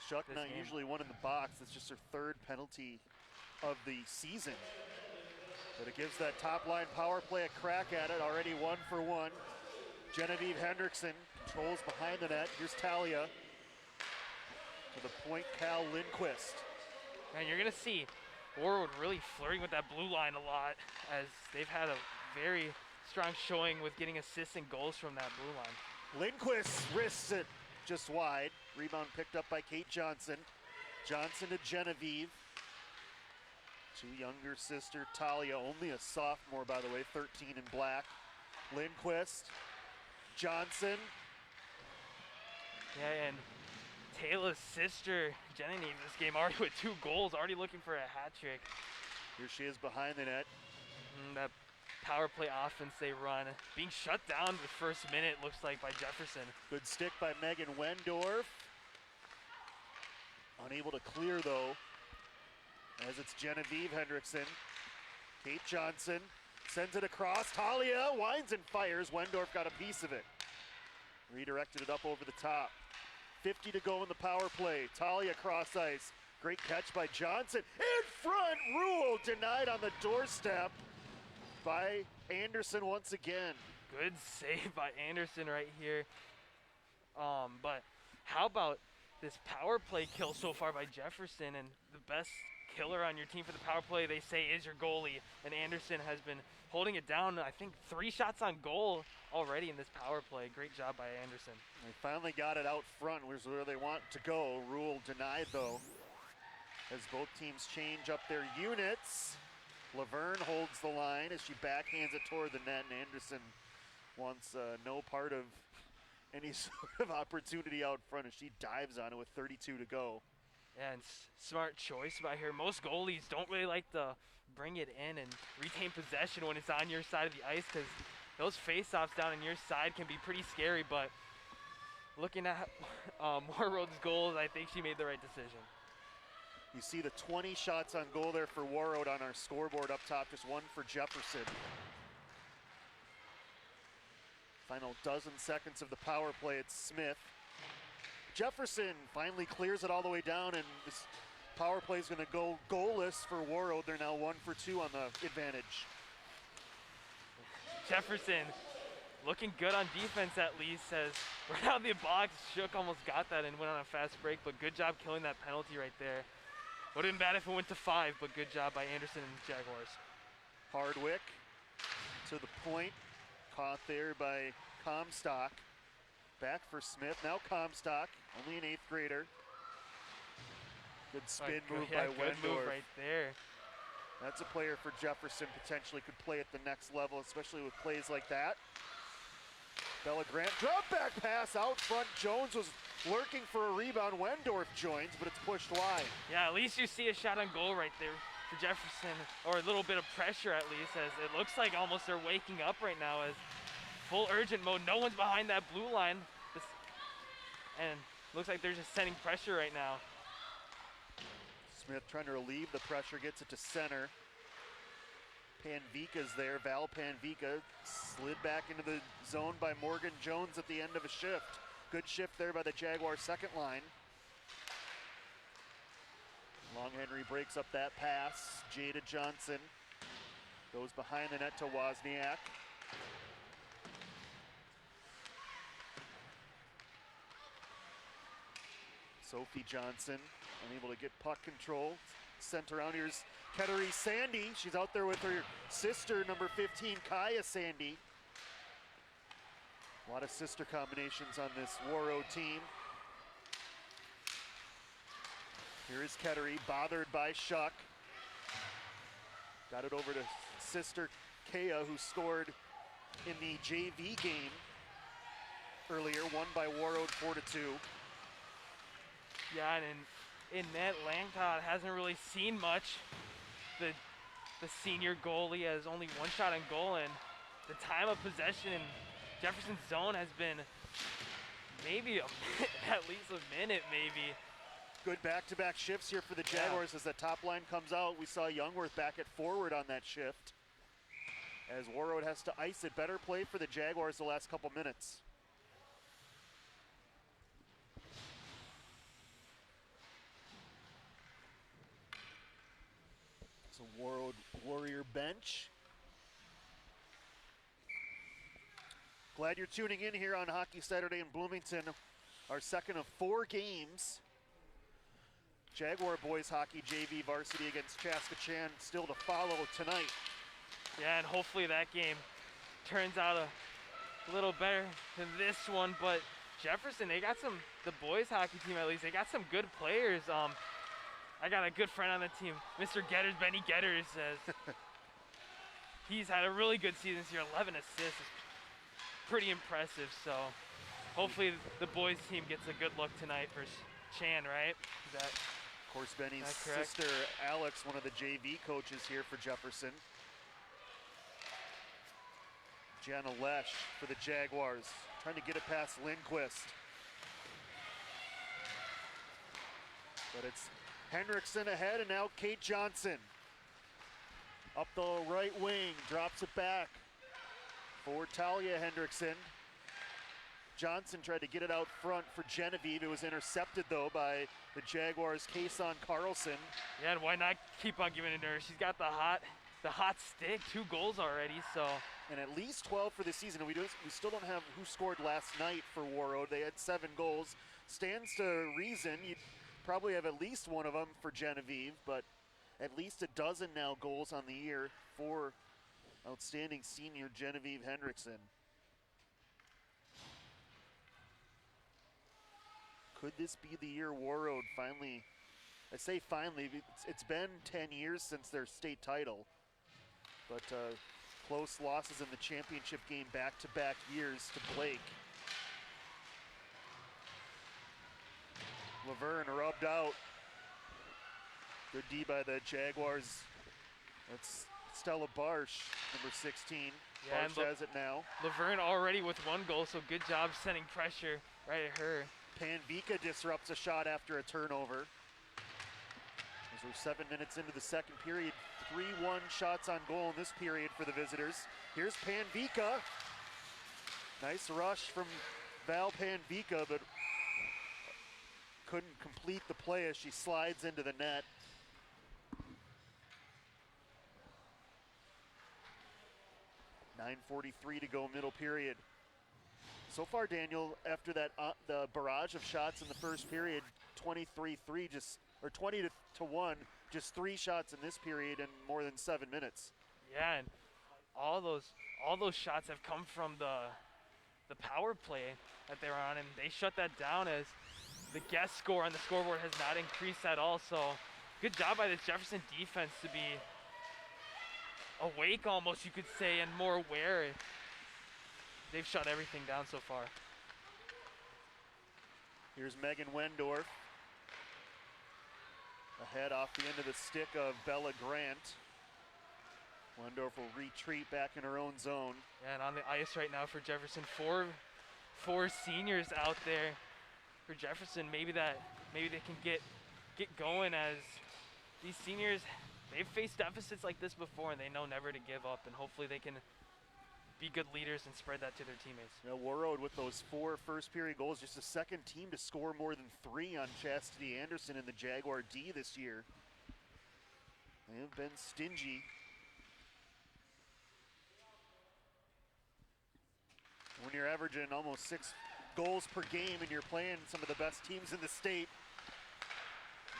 Shuck not usually one in the box. It's just her 3rd penalty of the season. But it gives that top line power play a crack at it. Already 1 for 1. Genevieve Hendrickson controls behind the net. Here's Talia to the point, Cal Lindquist. And you're going to see Warroad really flirting with that blue line a lot, as they've had a very strong showing with getting assists and goals from that blue line. Lindquist wrists it just wide. Rebound picked up by Kate Johnson. Johnson to Genevieve. To younger sister Talia, only a sophomore by the way, 13 in black. Lindquist, Johnson. Yeah, and Taylor's sister, Genevieve, this game already with 2 goals, already looking for a hat trick. Here she is behind the net. That power play offense they run, being shut down the first minute, looks like, by Jefferson. Good stick by Megan Wendorf. Unable to clear though, as it's Genevieve Hendrickson. Kate Johnson sends it across. Talia winds and fires. Wendorf got a piece of it. Redirected it up over the top. 50 to go in the power play. Talia cross ice. Great catch by Johnson. In front, Rule denied on the doorstep by Anderson once again. Good save by Anderson right here. But how about this power play kill so far by Jefferson? And the best killer on your team for the power play, they say, is your goalie. And Anderson has been holding it down, I think 3 shots on goal already in this power play. Great job by Anderson. They finally got it out front, which is where they want to go. Rule denied though, as both teams change up their units. Laverne holds the line as she backhands it toward the net, and Anderson wants no part of any sort of opportunity out front as she dives on it with 32 to go. And smart choice by her. Most goalies don't really like to bring it in and retain possession when it's on your side of the ice, because those face-offs down on your side can be pretty scary. But looking at Warroad's goals, I think she made the right decision. You see the 20 shots on goal there for Warroad on our scoreboard up top, just one for Jefferson. Final dozen seconds of the power play, it's Smith. Jefferson finally clears it all the way down, and this power play is going to go goalless for Warroad. They're now 1 for 2 on the advantage. Jefferson looking good on defense at least, as right out of the box, Shook almost got that and went on a fast break, but good job killing that penalty right there. Would have been bad if it went to 5, but good job by Anderson and the Jaguars. Hardwick to the point, caught there by Comstock. Back for Smith, now Comstock, only an 8th grader. Good spin move by Good Wendorf. move right there. That's a player for Jefferson, potentially could play at the next level, especially with plays like that. Bella Grant, drop back pass out front. Jones was lurking for a rebound. Wendorf joins, but it's pushed wide. Yeah, at least you see a shot on goal right there for Jefferson, or a little bit of pressure at least, as it looks like almost they're waking up right now as full urgent mode. No one's behind that blue line. And looks like they're just sending pressure right now. Smith trying to relieve the pressure, gets it to center. Panvika's there, Val Panvika slid back into the zone by Morgan Jones at the end of a shift. Good shift there by the Jaguar second line. Long Henry breaks up that pass. Jada Johnson goes behind the net to Wozniak. Sophie Johnson unable to get puck control. Sent around, here's Ketteri Sandy. She's out there with her sister, number 15, Kaya Sandy. A lot of sister combinations on this Warroad team. Here is Ketteri, bothered by Shuck. Got it over to sister Kaya, who scored in the JV game earlier, won by Warroad 4-2. Yeah, and in net, Langcott hasn't really seen much. The senior goalie has only 1 shot on goal, and the time of possession in Jefferson's zone has been maybe at least a minute, maybe. Good back-to-back shifts here for the Jaguars. As the top line comes out. We saw Youngworth back at forward on that shift, as Warroad has to ice it. Better play for the Jaguars the last couple minutes. It's a Warroad Warrior bench. Glad you're tuning in here on Hockey Saturday in Bloomington. Our second of 4 games. Jaguar boys hockey JV varsity against Chaska-Chan still to follow tonight. Yeah, and hopefully that game turns out a little better than this one. But Jefferson, they got some, the boys hockey team at least, they got some good players. I got a good friend on the team, Mr. Getters, Benny Getters. He's had a really good season this year, 11 assists. Pretty impressive, so hopefully the boys team gets a good look tonight for Chan, right? Is that, of course, Benny's correct? sister Alex, one of the JV coaches here for Jefferson. Jana Lesh for the Jaguars, trying to get it past Lindquist. But it's Henriksen ahead, and now Kate Johnson. Up the right wing, drops it back for Talia Hendrickson. Johnson tried to get it out front for Genevieve. It was intercepted though by the Jaguars' Kason Carlson. yeah, and why not keep on giving it to her? She's got the hot stick, 2 goals already, so. And at least 12 for the season. We still don't have who scored last night for Warroad. They had 7 goals. Stands to reason you'd probably have at least one of them for Genevieve, but at least a dozen now goals on the year for outstanding senior Genevieve Hendrickson. Could this be the year Warroad finally, I say finally, it's been 10 years since their state title, but close losses in the championship game back-to-back years to Blake. Laverne rubbed out. Good D by the Jaguars That's Stella Barsh, number 16. Yeah, Barsh has it now. Laverne already with 1 goal, so good job sending pressure right at her. Panvika disrupts a shot after a turnover. As we're 7 minutes into the second period, 3-1 shots on goal in this period for the visitors. Here's Panvika. Nice rush from Val Panvika, but couldn't complete the play as she slides into the net. .9:43 to go, middle period. So far, Daniel, after that the barrage of shots in the first period, 23-3, or 20-1, just 3 shots in this period in more than 7 minutes. Yeah, and all those shots have come from the power play that they were on, and they shut that down as the guest score on the scoreboard has not increased at all. So good job by the Jefferson defense to be awake almost, you could say, and more aware. They've shut everything down so far. Here's Megan Wendorf. Ahead off the end of the stick of Bella Grant. Wendorf will retreat back in her own zone. Yeah, and on the ice right now for Jefferson, four seniors out there for Jefferson. Maybe they can get going, as these seniors, they've faced deficits like this before and they know never to give up, and hopefully they can be good leaders and spread that to their teammates. Now, Warroad with those 4 first period goals, just the second team to score more than 3 on Chastity Anderson in the Jaguar D this year. They have been stingy. When you're averaging almost 6 goals per game and you're playing some of the best teams in the state,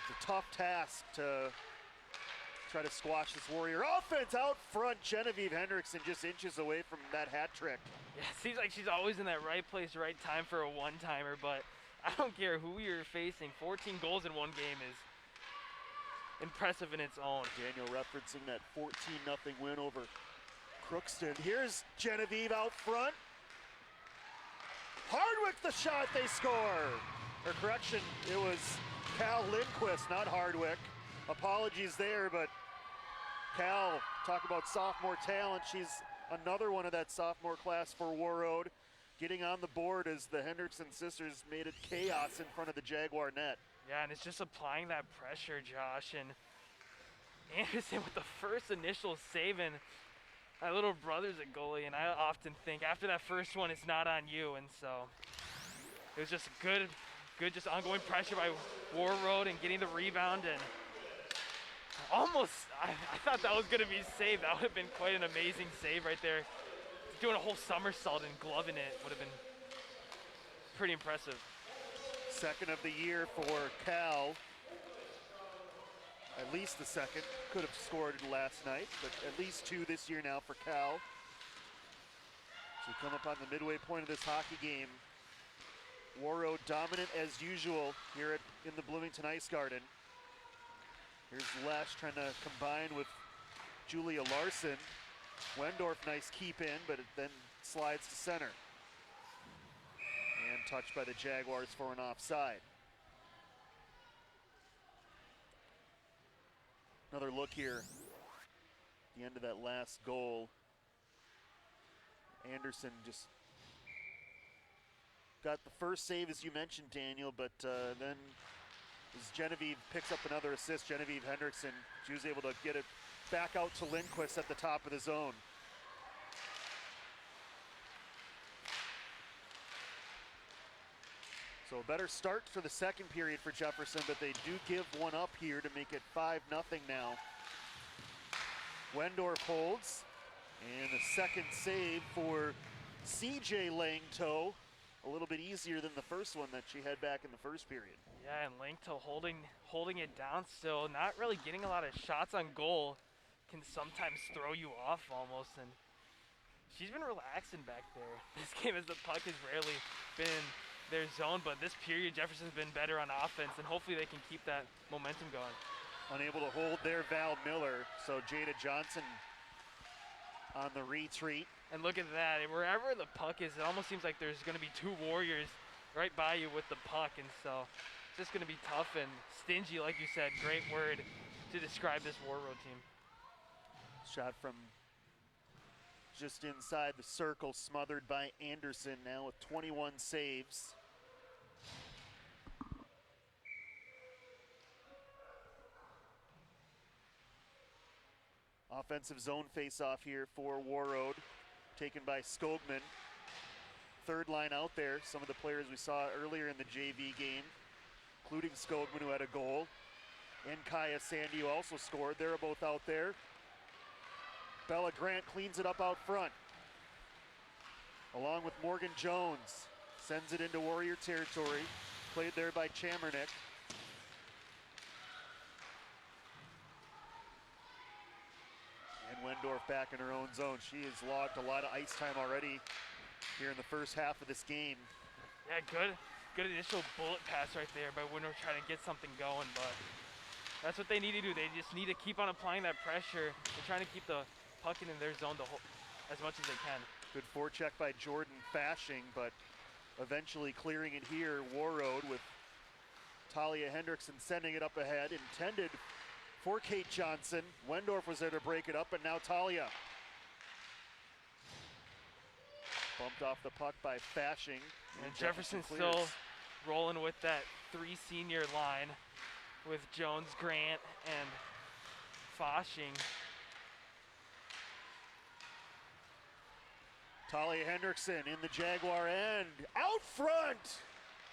it's a tough task to try to squash this Warrior offense. Out front, Genevieve Hendrickson just inches away from that hat trick. Yeah, it seems like she's always in that right place, right time for a one-timer, but I don't care who you're facing. 14 goals in one game is impressive in its own. Daniel referencing that 14-0 win over Crookston. Here's Genevieve out front. Hardwick the shot, they score. Or correction, it was Cal Lindquist, not Hardwick. Apologies there, but Cal, talk about sophomore talent. She's another one of that sophomore class for Warroad, getting on the board as the Hendrickson sisters made it chaos in front of the Jaguar net. Yeah, and it's just applying that pressure, Josh. And Anderson with the first initial save, and my little brother's a goalie, and I often think after that first one, it's not on you. And so it was just good just ongoing pressure by Warroad and getting the rebound, and almost, I thought that was going to be saved. That would have been quite an amazing save right there. Doing a whole somersault and gloving it would have been pretty impressive. Second of the year for Cal. At least the second. Could have scored last night, but at least 2 this year now for Cal. As we come up on the midway point of this hockey game, Warroad dominant as usual here in the Bloomington Ice Garden. Here's Lesh trying to combine with Julia Larson. Wendorf, nice keep in, but it then slides to center. And touched by the Jaguars for an offside. Another look here. The end of that last goal. Anderson just got the first save, as you mentioned, Daniel, but then as Genevieve picks up another assist, Genevieve Hendrickson, she was able to get it back out to Lindquist at the top of the zone. So a better start for the second period for Jefferson, but they do give one up here to make it 5-0 now. Wendorf holds, and a second save for CJ Langto. A little bit easier than the first one that she had back in the first period. Yeah, and Langto holding it down still, not really getting a lot of shots on goal, can sometimes throw you off almost, and she's been relaxing back there. This game, as the puck has rarely been their zone, but this period Jefferson's been better on offense, and hopefully they can keep that momentum going. Unable to hold there, Val Miller, so Jada Johnson on the retreat. And look at that, wherever the puck is, it almost seems like there's going to be 2 Warriors right by you with the puck, and so it's just going to be tough and stingy, like you said. Great word to describe this Warroad team. Shot from just inside the circle, smothered by Anderson, now with 21 saves. Offensive zone face-off here for Warroad, taken by Skogman. Third line out there, some of the players we saw earlier in the JV game, including Skogman, who had a goal, and Kaya Sandy, who also scored. They're both out there. Bella Grant cleans it up out front, along with Morgan Jones. Sends it into Warrior territory, played there by Chamernick. And Wendorf back in her own zone. She has logged a lot of ice time already here in the first half of this game. Yeah, good initial bullet pass right there by Wendorf trying to get something going, but that's what they need to do. They just need to keep on applying that pressure and trying to keep the puck in their zone as much as they can. Good forecheck by Jordan Fashing, but eventually clearing it here. Warroad with Talia Hendrickson sending it up ahead, intended for Kate Johnson. Wendorf was there to break it up, but now Talia. Bumped off the puck by Fashing. And Jefferson still rolling with that 3 senior line with Jones, Grant, and Fashing. Talia Hendrickson in the Jaguar end, out front!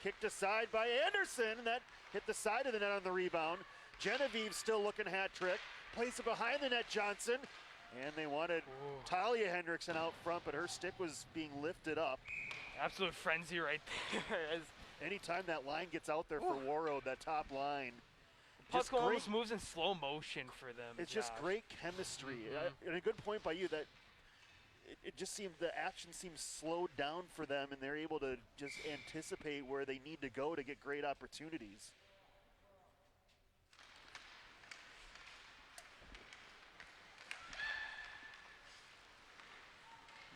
Kicked aside by Anderson, and that hit the side of the net on the rebound. Genevieve still looking hat trick, plays it behind the net, Johnson, and they wanted Talia Hendrickson out front, but her stick was being lifted up. Absolute frenzy right there. Anytime that line gets out there for Warroad, that top line. Puck almost moves in slow motion for them. It's just great chemistry. And a good point by you that it just seemed the action seems slowed down for them, and they're able to just anticipate where they need to go to get great opportunities.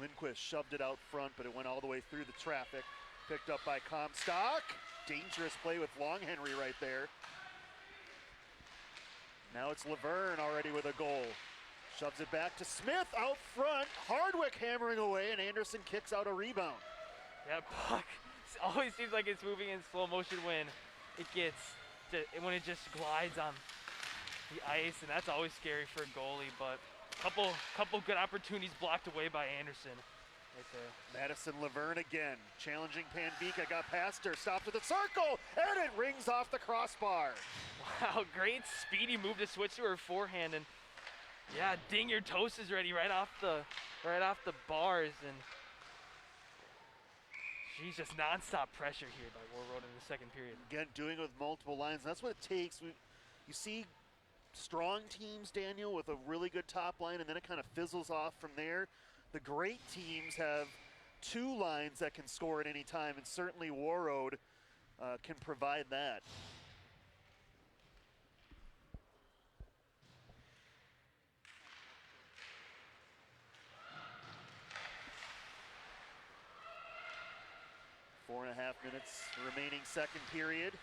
Lindquist shoved it out front, but it went all the way through the traffic. Picked up by Comstock. Dangerous play with Long Henry right there. Now it's Laverne already with a goal. Shoves it back to Smith out front. Hardwick hammering away, and Anderson kicks out a rebound. That puck always seems like it's moving in slow motion when when it just glides on the ice, and that's always scary for a goalie. But couple good opportunities blocked away by Anderson right there. Madison Laverne again, challenging Panvika, got past her, stopped at the circle, and it rings off the crossbar. Wow, great speedy move to switch to her forehand, and yeah, ding your toast is ready right off the bars, and she's just nonstop pressure here by Warroad in the second period. Again, doing it with multiple lines. That's what it takes. You see strong teams, Daniel, with a really good top line, and then it kind of fizzles off from there. The great teams have 2 lines that can score at any time, and certainly Warroad can provide that. Four and a half minutes remaining second period.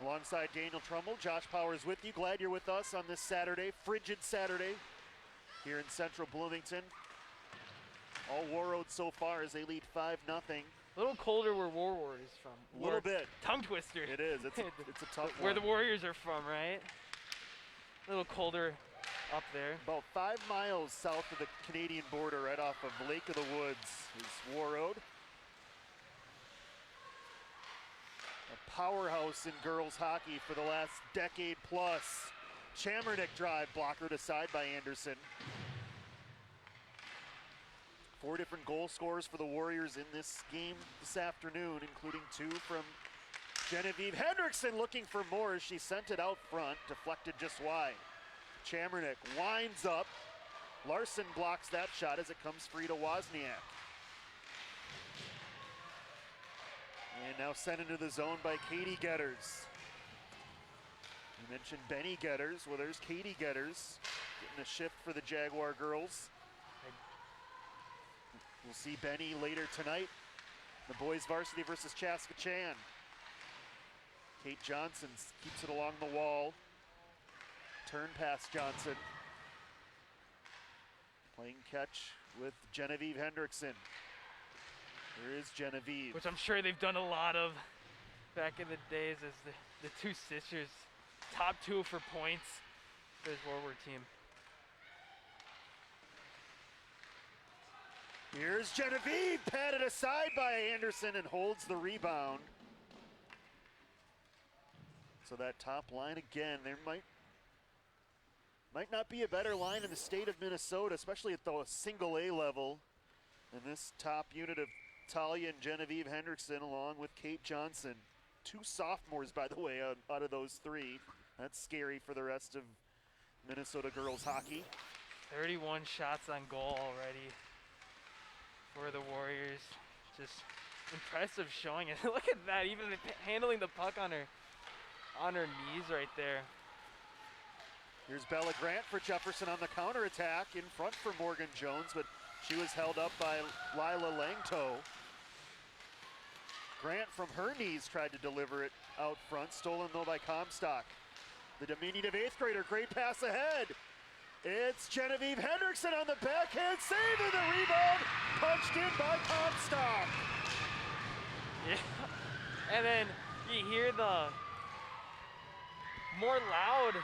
Alongside Daniel Trumbull, Josh Powers with you. Glad you're with us on this Saturday, frigid Saturday here in central Bloomington. All Warroad so far as they lead 5-0. A little colder where Warroad is from. A little bit. Tongue twister. It is. It's a tough one. Where the Warriors are from, right? A little colder up there. About 5 miles south of the Canadian border, right off of Lake of the Woods, is Warroad. A powerhouse in girls hockey for the last decade plus. Chamernick drive, blockered aside by Anderson. 4 different goal scorers for the Warriors in this game this afternoon, including 2 from Genevieve Hendrickson, looking for more as she sent it out front, deflected just wide. Chamernick winds up. Larson blocks that shot as it comes free to Wozniak. And now sent into the zone by Katie Getters. You mentioned Benny Getters. Well, there's Katie Getters getting a shift for the Jaguar girls. We'll see Benny later tonight. The boys varsity versus Chaska Chan. Kate Johnson keeps it along the wall. Turn pass Johnson. Playing catch with Genevieve Hendrickson. There is Genevieve. Which I'm sure they've done a lot of back in the days as the two sisters. Top two for points for this Warroad team. Here's Genevieve, patted aside by Anderson and holds the rebound. So that top line again, there might not be a better line in the state of Minnesota, especially at the single A level. And this top unit of Talia and Genevieve Hendrickson along with Kate Johnson. 2 sophomores, by the way, out of those 3. That's scary for the rest of Minnesota girls hockey. 31 shots on goal already for the Warriors. Just impressive showing it. Look at that, even handling the puck on her knees right there. Here's Bella Grant for Jefferson on the counterattack in front for Morgan Jones, but she was held up by Lila Langto. Grant from her knees tried to deliver it out front, stolen though by Comstock. The diminutive 8th grader, great pass ahead. It's Genevieve Hendrickson on the backhand save and the rebound punched in by Comstock. Yeah, and then you hear the more loud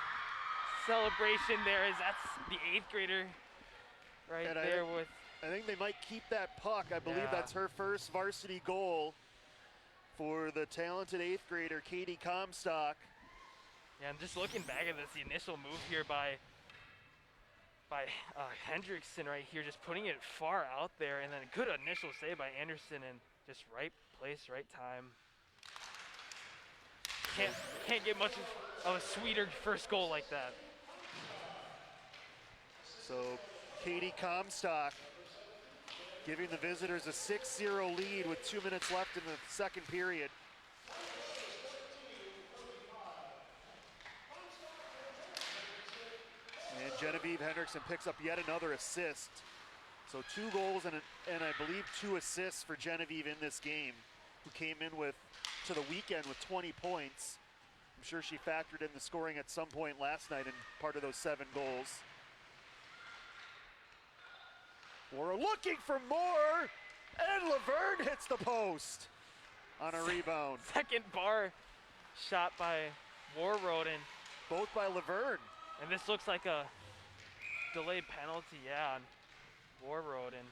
celebration there as that's the 8th grader right And there I think they might keep that puck. I believe that's her first varsity goal for the talented 8th grader, Katie Comstock. Yeah, I'm just looking back at this, the initial move here by Hendrickson right here, just putting it far out there, and then a good initial save by Anderson, and just right place, right time. Can't get much of a sweeter first goal like that. So Katie Comstock giving the visitors a 6-0 lead with 2 minutes left in the second period. And Genevieve Hendrickson picks up yet another assist. So 2 goals and I believe 2 assists for Genevieve in this game, who came in to the weekend with 20 points. I'm sure she factored in the scoring at some point last night in part of those 7 goals. We're looking for more, and Laverne hits the post on a rebound. Second bar shot by Warroad, and both by Laverne. And this looks like a delayed penalty, yeah, on Warroad. And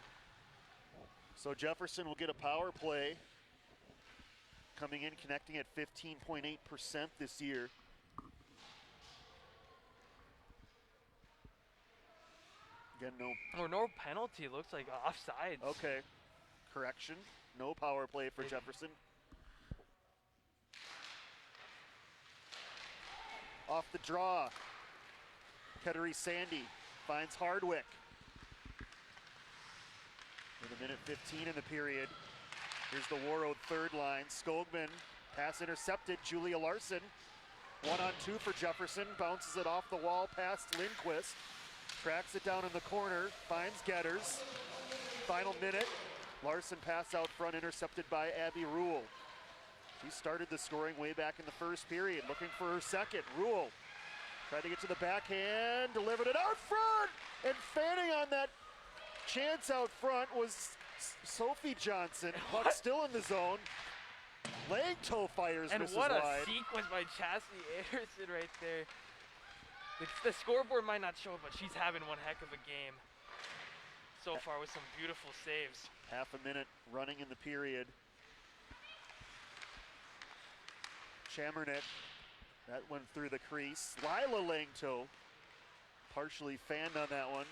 so Jefferson will get a power play, coming in, connecting at 15.8% this year. Again, no penalty. Looks like offsides. Okay, correction. No power play for Jefferson. Off the draw, Ketery Sandy finds Hardwick. With a minute 15 in the period. Here's the Warroad third line. Skogman, pass intercepted. Julia Larson, 1-on-2 for Jefferson. Bounces it off the wall past Lindquist. Tracks it down in the corner, finds Getters. Final minute, Larson pass out front, intercepted by Abby Rule. She started the scoring way back in the first period, looking for her second. Rule tried to get to the backhand, delivered it out front, and fanning on that chance out front was Sophie Johnson. Puck still in the zone. Langto fires, and misses what a wide. sequence by Chastity Anderson right there. The scoreboard might not show it, but she's having one heck of a game so far with some beautiful saves. Half a minute running in the period. Chamernick, that went through the crease. Lila Langto partially fanned on that one.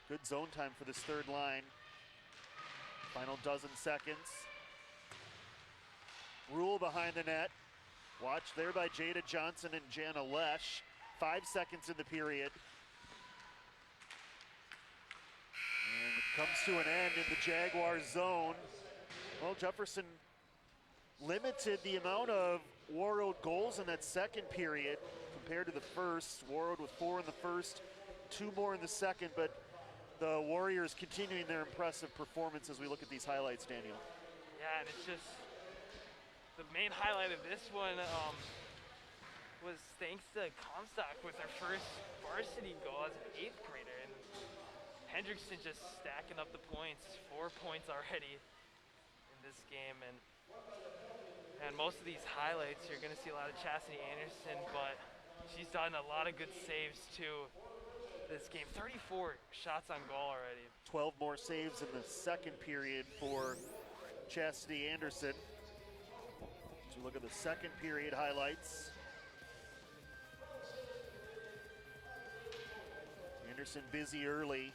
Good zone time for this third line. Final dozen seconds. Rule behind the net. Watched there by Jada Johnson and Jana Lesh. 5 seconds in the period. And it comes to an end in the Jaguar zone. Well, Jefferson limited the amount of Warroad goals in that second period compared to the first. Warroad with 4 in the first, 2 more in the second, but the Warriors continuing their impressive performance as we look at these highlights, Daniel. Yeah, and it's just the main highlight of this one was thanks to Comstock with her first varsity goal as an 8th grader. And Hendrickson just stacking up the points, 4 points already in this game, and most of these highlights you're gonna see a lot of Chastity Anderson, but she's done a lot of good saves too this game. 34 shots on goal already. 12 more saves in the second period for Chastity Anderson. So look at the second period highlights. Anderson busy early.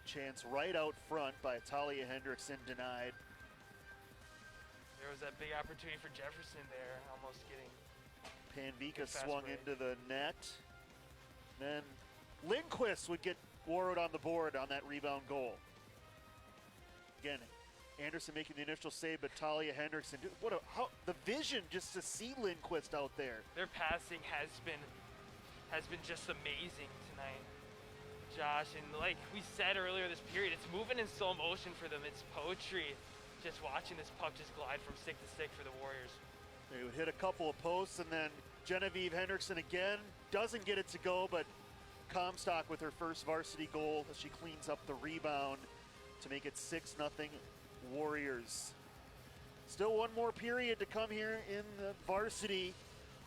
Chance right out front by Talia Hendrickson, denied. There was that big opportunity for Jefferson there, almost getting. Panvika swung into the net. Then Lindquist would get Warroad on the board on that rebound goal. Again, Anderson making the initial save, but Talia Hendrickson, the vision just to see Lindquist out there. Their passing has been just amazing tonight, Josh. And like we said earlier this period, it's moving in slow motion for them. It's poetry just watching this puck just glide from stick to stick for the Warriors. They would hit a couple of posts, and then Genevieve Hendrickson again doesn't get it to go, but Comstock with her first varsity goal as she cleans up the rebound to make it 6-0 Warriors. Still one more period to come here in the varsity.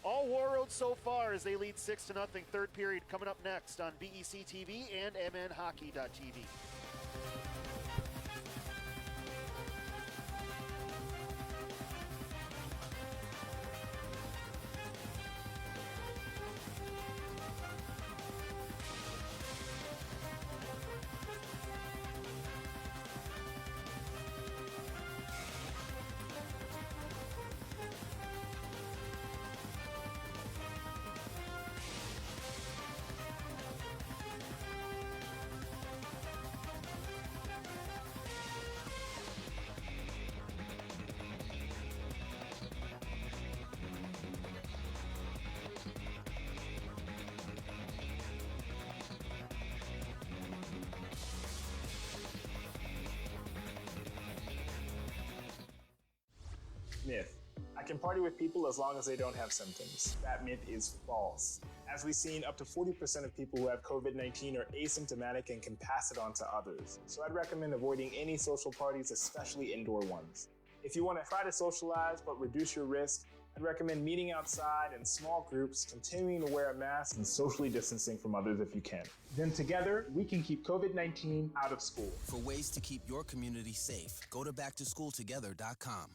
All Warroad so far as they lead 6-0. Third period coming up next on BEC-TV and MNHockey.tv. Myth. I can party with people as long as they don't have symptoms. That myth is false. As we've seen, up to 40% of people who have COVID-19 are asymptomatic and can pass it on to others. So I'd recommend avoiding any social parties, especially indoor ones. If you want to try to socialize but reduce your risk, I'd recommend meeting outside in small groups, continuing to wear a mask, and socially distancing from others if you can. Then together, we can keep COVID-19 out of school. For ways to keep your community safe, go to backtoschooltogether.com.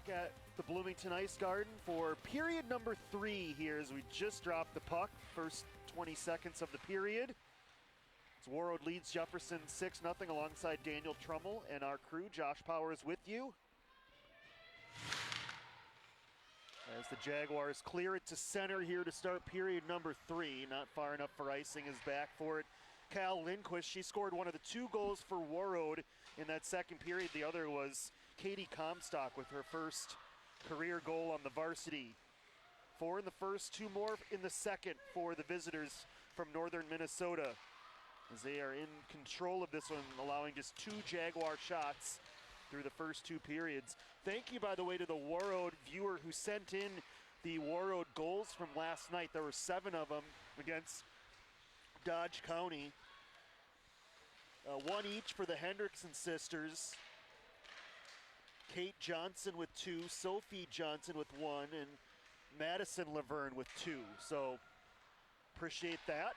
back at the Bloomington Ice Garden for period number 3 here as we just dropped the puck. First 20 seconds of the period. As Warroad leads Jefferson 6-0 alongside Daniel Trummel and our crew. Josh Powers with you. As the Jaguars clear it to center here to start period number 3. Not far enough for icing, is back for it. Cal Lindquist, she scored one of the 2 goals for Warroad in that second period. The other was Katie Comstock with her first career goal on the varsity. 4 in the first, 2 more in the second for the visitors from northern Minnesota, as they are in control of this one, allowing just 2 Jaguar shots through the first 2 periods. Thank you, by the way, to the Warroad viewer who sent in the Warroad goals from last night. There were 7 of them against Dodge County. 1 each for the Hendrickson sisters. Kate Johnson with 2, Sophie Johnson with 1, and Madison Laverne with 2. So appreciate that.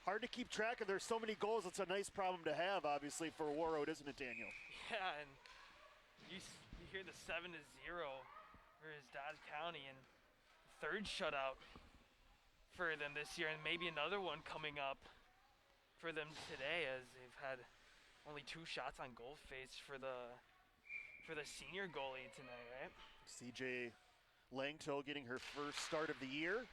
Hard to keep track of. There's so many goals. It's a nice problem to have, obviously, for Warroad, isn't it, Daniel? Yeah, and you hear the 7-0 versus Dodge County, and third shutout for them this year, and maybe another one coming up for them today, as they've had only 2 shots on goal face for the senior goalie tonight, right? CJ Langto getting her first start of the year.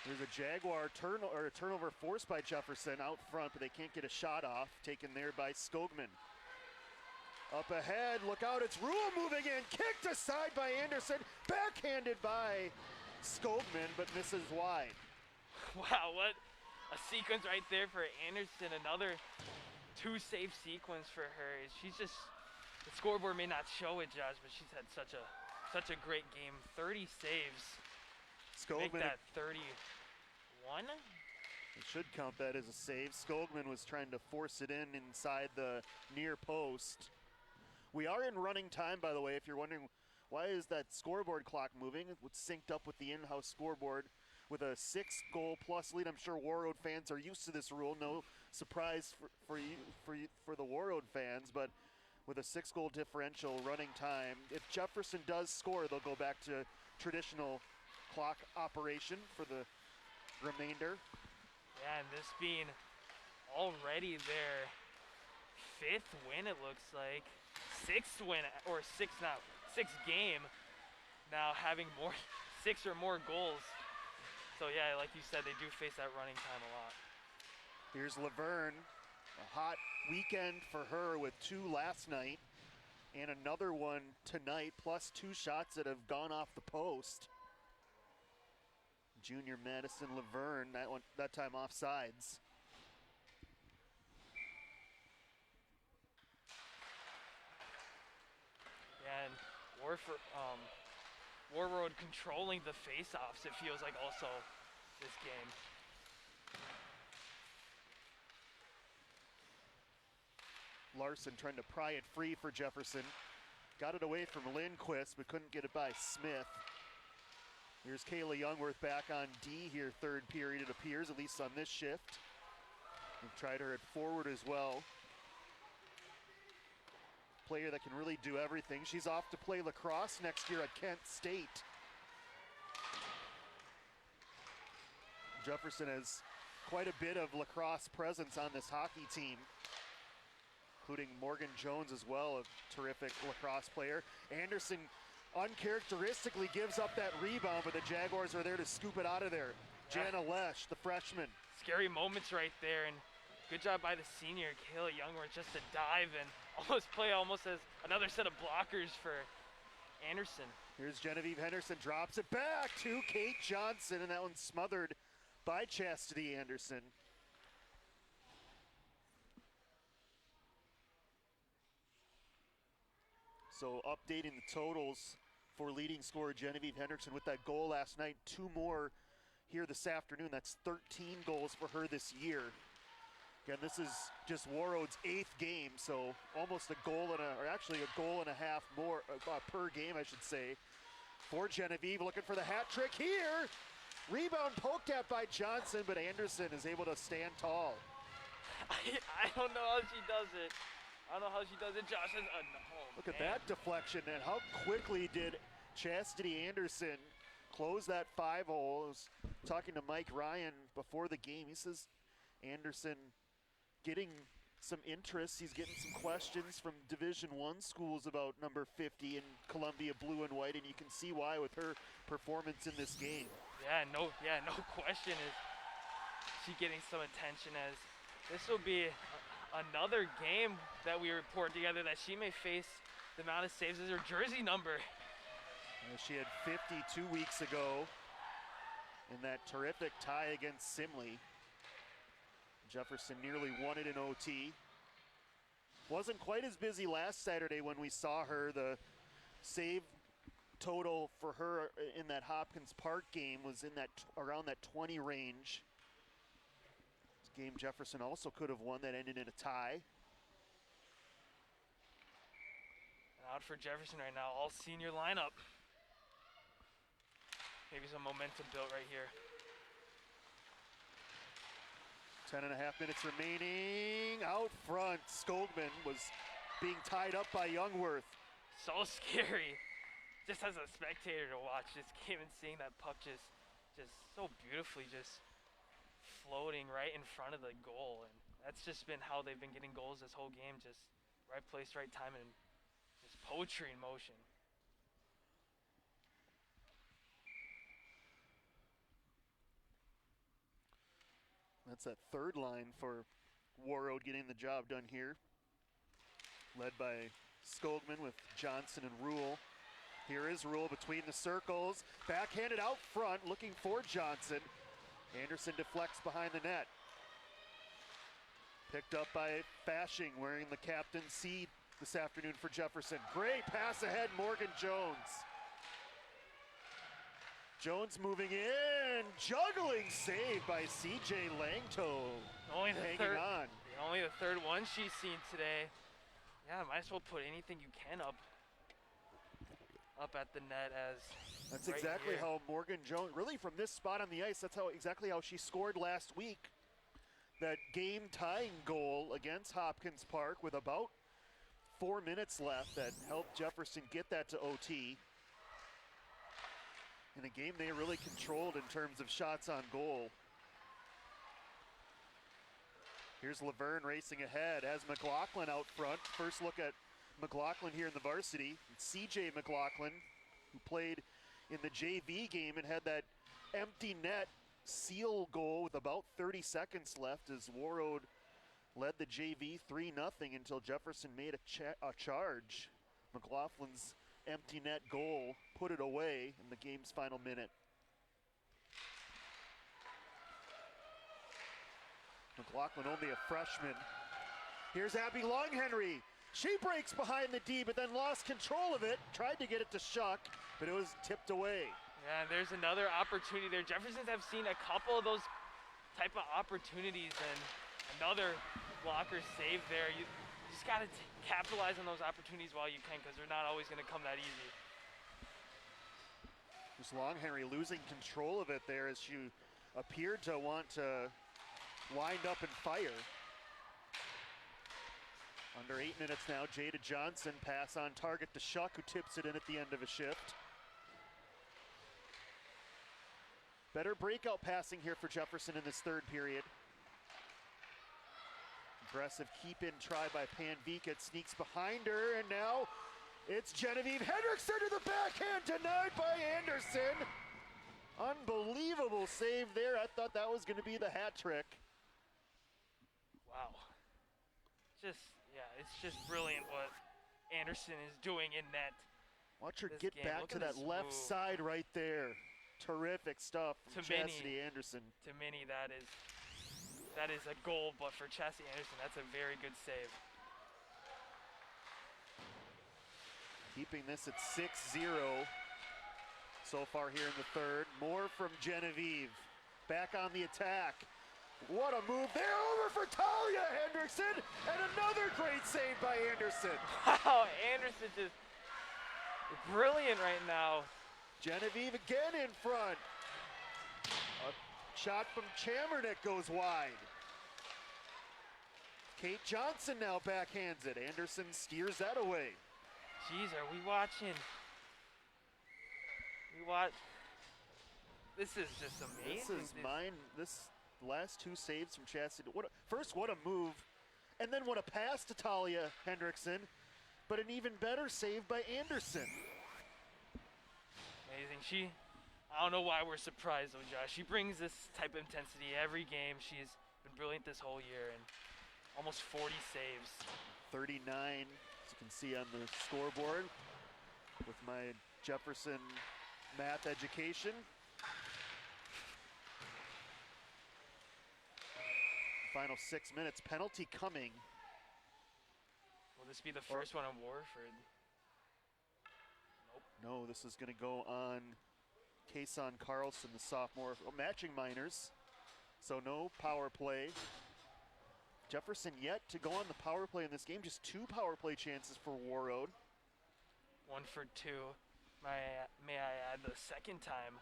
There's a Jaguar turnover forced by Jefferson out front, but they can't get a shot off. Taken there by Skogman. Up ahead, look out, it's Rule moving in. Kicked aside by Anderson. Backhanded by Skogman, but misses wide. Wow, what a sequence right there for Anderson. Another 2-save sequence for her. She's just, the scoreboard may not show it, Josh, but she's had such a great game. 30 saves. Skogman, make that 31? It should count that as a save. Skogman was trying to force it in inside the near post. We are in running time, by the way, if you're wondering why is that scoreboard clock moving. It's synced up with the in-house scoreboard with a 6-goal plus lead. I'm sure Warroad fans are used to this rule. No surprise for the Warroad fans, but with a 6-goal differential running time, if Jefferson does score, they'll go back to traditional clock operation for the remainder. Yeah, and this being already their 5th win, it looks like. 6th win, or 6th game. Now having 6 or more goals. So yeah, like you said, they do face that running time a lot. Here's Laverne, a hot weekend for her with 2 last night and another one tonight, plus 2 shots that have gone off the post. Junior Madison Laverne, that time offsides. Yeah, and Warroad controlling the face-offs, it feels like, also this game. Larson trying to pry it free for Jefferson. Got it away from Lindquist, but couldn't get it by Smith. Here's Kayla Youngworth back on D here, 3rd period, it appears, at least on this shift. We've tried her at forward as well. Player that can really do everything. She's off to play lacrosse next year at Kent State. Jefferson has quite a bit of lacrosse presence on this hockey team, including Morgan Jones as well, a terrific lacrosse player. Anderson uncharacteristically gives up that rebound, but the Jaguars are there to scoop it out of there. Jana Lesh, the freshman. Scary moments right there, and good job by the senior, Kayla Youngworth, just to dive and almost as another set of blockers for Anderson. Here's Genevieve Henderson, drops it back to Kate Johnson, and that one's smothered by Chastity Anderson. So updating the totals for leading scorer Genevieve Henderson with that goal last night, 2 more here this afternoon. That's 13 goals for her this year. Again, this is just Warroad's 8th game, so almost a goal and a half more per game, I should say, for Genevieve. Looking for the hat trick here. Rebound poked at by Johnson, but Anderson is able to stand tall. I don't know how she does it. I don't know how she does it. Josh is, Look at that deflection, and how quickly did Chastity Anderson close that 5-hole. I was talking to Mike Ryan before the game. He says Anderson getting some interest. He's getting some questions from Division I schools about number 50 in Columbia blue and white, and you can see why with her performance in this game. Yeah, no question is she getting some attention, as this will be another game that we report together that she may face the amount of saves as her jersey number. She had 50 2 weeks ago in that terrific tie against Simley. Jefferson nearly won it in OT. Wasn't quite as busy last Saturday when we saw her. The save total for her in that Hopkins Park game was in that around that 20 range. This game Jefferson also could have won, that ended in a tie. Out for Jefferson right now, all senior lineup. Maybe some momentum built right here. 10.5 minutes remaining. Out front, Skogman was being tied up by Youngworth. So scary, just as a spectator to watch this game and seeing that puck just so beautifully just floating right in front of the goal. And that's just been how they've been getting goals this whole game, just right place, right time, and just poetry in motion. That's that third line for Warroad getting the job done here. Led by Skogman with Johnson and Rule. Here is Rule between the circles. Backhanded out front, looking for Johnson. Anderson deflects behind the net. Picked up by Fashing, wearing the captain's C this afternoon for Jefferson. Great pass ahead, Morgan Jones. Jones moving in, juggling save by CJ Langto. Hanging on. Only the third one she's seen today. Yeah, might as well put anything you can up at the net. As that's right exactly here. how Morgan Jones, really from this spot on the ice, that's exactly how she scored last week. That game tying goal against Hopkins Park with about 4 minutes left that helped Jefferson get that to OT. In a game they really controlled in terms of shots on goal. Here's Laverne racing ahead as McLaughlin out front. First look at McLaughlin here in the varsity. CJ McLaughlin, who played in the JV game and had that empty net seal goal with about 30 seconds left as Warroad led the JV 3-0 until Jefferson made a charge. McLaughlin's empty net goal put it away in the game's final minute. McLaughlin only a freshman. Here's Abby Longhenry. She breaks behind the D, but then lost control of it. Tried to get it to Shuck, but it was tipped away. Yeah, and there's another opportunity there. Jeffersons have seen a couple of those type of opportunities, and another blocker save there. You just got to capitalize on those opportunities while you can, because they're not always going to come that easy. Just Longhenry losing control of it there as she appeared to want to wind up and fire. Under 8 minutes now, Jada Johnson pass on target to Shuck, who tips it in at the end of a shift. Better breakout passing here for Jefferson in this third period. Aggressive keep-in try by Panvika. Sneaks behind her, and now it's Genevieve Hendrickson to the backhand, denied by Anderson. Unbelievable save there. I thought that was going to be the hat trick. Wow. It's just brilliant what Anderson is doing in net. Watch her this get game. back Look to at that this left move. side right there. Terrific stuff from To many. Chastity Anderson. To many, that is a goal, but for Chastity Anderson, that's a very good save. Keeping this at 6-0 so far here in the third. More from Genevieve. Back on the attack. What a move there, over for Talia Hendrickson, and another great save by Anderson. Wow, Anderson just brilliant right now. Genevieve again in front. A shot from Chamernick goes wide. Kate Johnson now backhands it. Anderson steers that away. Jeez, are we watching? This is just amazing. This last two saves from Chastity. What a move. And then what a pass to Talia Hendrickson. But an even better save by Anderson. Amazing. I don't know why we're surprised though, Josh. She brings this type of intensity every game. She's been brilliant this whole year and almost 40 saves. 39, as you can see on the scoreboard with my Jefferson math education. Final 6 minutes, penalty coming. Will this be the first one on Warford? Nope. No, this is going to go on Kason Carlson, the sophomore, matching minors. So no power play. Jefferson yet to go on the power play in this game. Just 2 power play chances for Warroad. 1 for 2. May I add, the second time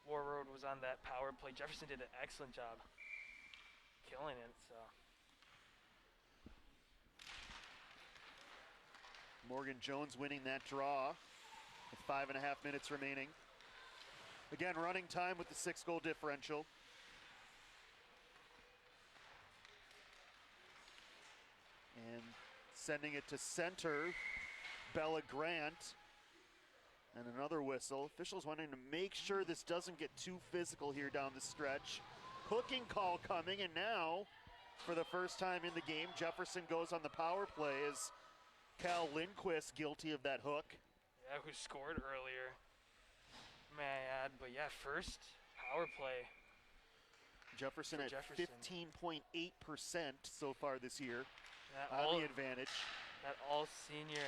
Warroad was on that power play, Jefferson did an excellent job killing it. So Morgan Jones winning that draw with 5.5 minutes remaining. Again, running time with the 6-goal differential. And sending it to center, Bella Grant. And another whistle. Officials wanting to make sure this doesn't get too physical here down the stretch. Hooking call coming, and now, for the first time in the game, Jefferson goes on the power play as Cal Lindquist guilty of that hook. Yeah, who scored earlier, may I add. But yeah, first power play. Jefferson at 15.8% so far this year. On the advantage. That all-senior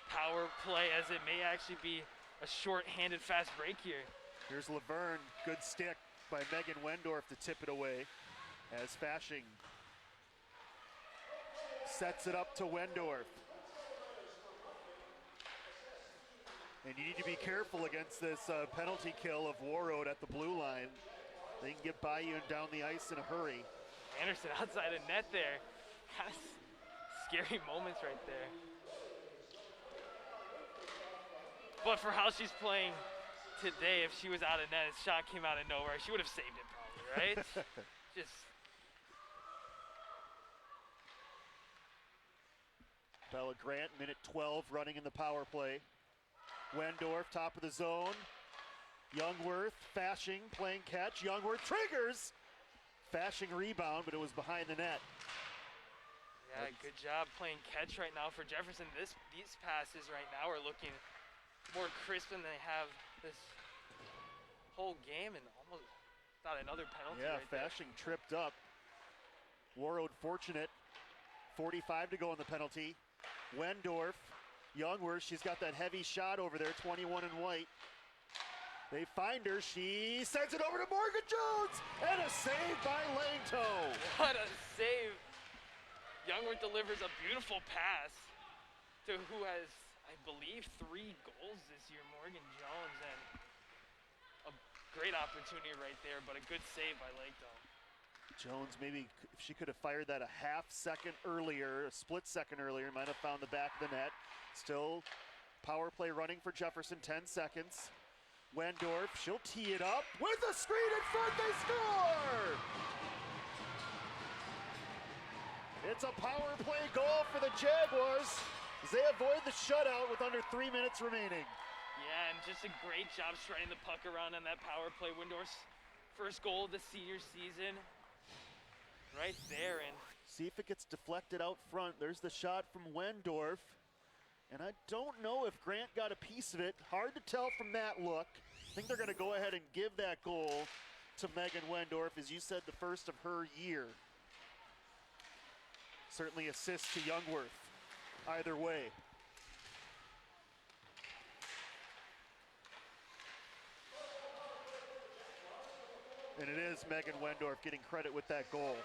power play, as it may actually be a short-handed fast break here. Here's Laverne, good stick by Megan Wendorf to tip it away as Fashing sets it up to Wendorf. And you need to be careful against this penalty kill of Warroad at the blue line. They can get by you and down the ice in a hurry. Anderson outside of net there. Kind of scary moments right there. But for how she's playing today, if she was out of net, a shot came out of nowhere, she would have saved it probably, right? Just. Bella Grant, minute 12, running in the power play. Wendorf, top of the zone. Youngworth, Fashing, playing catch. Youngworth triggers. Fashing rebound, but it was behind the net. Yeah, good job playing catch right now for Jefferson. These passes right now are looking more crisp than they have this whole game, and almost thought another penalty. Yeah, right Fashing tripped up. Warroad fortunate. 45 to go in the penalty. Wendorf, Youngworth, she's got that heavy shot over there, 21 in white. They find her, she sends it over to Morgan Jones, and a save by Langto. What a save. Youngworth delivers a beautiful pass to who has, I believe, 3 goals this year, Morgan Jones, and a great opportunity right there, but a good save by Langto. Jones, maybe if she could have fired that a half-second earlier, a split second earlier, might have found the back of the net. Still power play running for Jefferson, 10 seconds. Wendorf, she'll tee it up with a screen in front, they score! It's a power play goal for the Jaguars as they avoid the shutout with under 3 minutes remaining. Yeah, and just a great job shredding the puck around on that power play. Wendorf's first goal of the senior season. Right there, and see if it gets deflected out front. There's the shot from Wendorf. And I don't know if Grant got a piece of it. Hard to tell from that look. I think they're going to go ahead and give that goal to Megan Wendorf, as you said, the first of her year. Certainly assist to Youngworth, either way. And it is Megan Wendorf getting credit with that goal.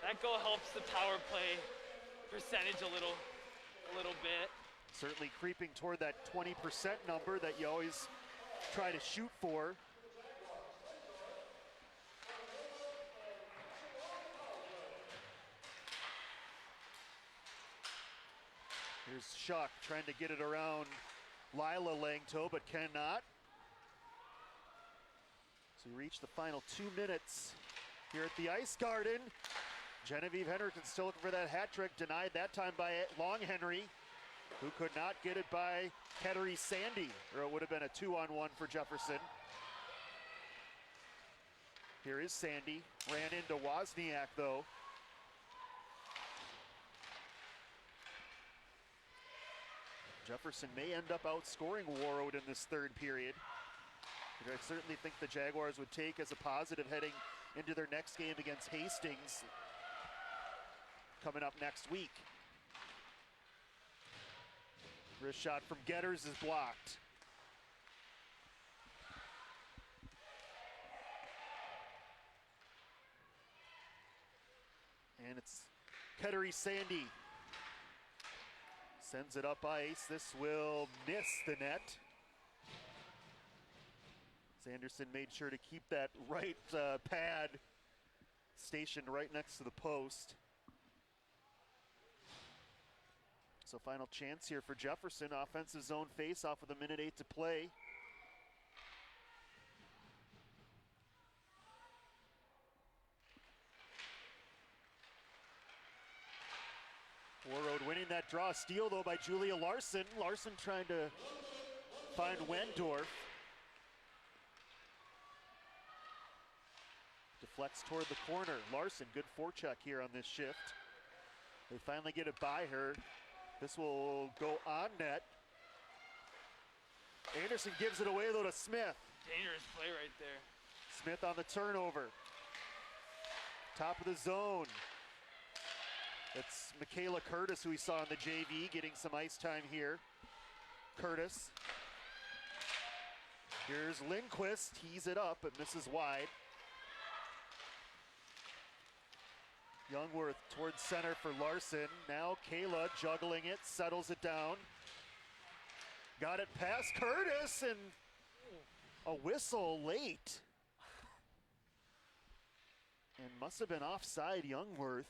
That goal helps the power play percentage a little bit. Certainly creeping toward that 20% number that you always try to shoot for. Here's Shuck trying to get it around Lila Langto, but cannot. So we reach the final 2 minutes here at the Ice Garden. Genevieve Henderson still looking for that hat trick, denied that time by Long Henry, who could not get it by Kettery Sandy, or it would have been a 2-on-1 for Jefferson. Here is Sandy, ran into Wozniak though. Jefferson may end up outscoring Warroad in this third period, which I certainly think the Jaguars would take as a positive heading into their next game against Hastings coming up next week. Wrist shot from Getters is blocked. And it's Kettery Sandy. Sends it up ice. This will miss the net. Sanderson made sure to keep that right pad stationed right next to the post. So final chance here for Jefferson. Offensive zone face off with 1:08 to play. Warroad winning that draw. Steal though by Julia Larson. Larson trying to find Wendorf. Deflects toward the corner. Larson, good forecheck here on this shift. They finally get it by her. This will go on net. Anderson gives it away though to Smith. Dangerous play right there. Smith on the turnover. Top of the zone. It's Michaela Curtis, who we saw in the JV, getting some ice time here. Curtis. Here's Lindquist, tees it up, but misses wide. Youngworth towards center for Larson. Now Kayla juggling it, settles it down. Got it past Curtis, and a whistle late. And must have been offside Youngworth.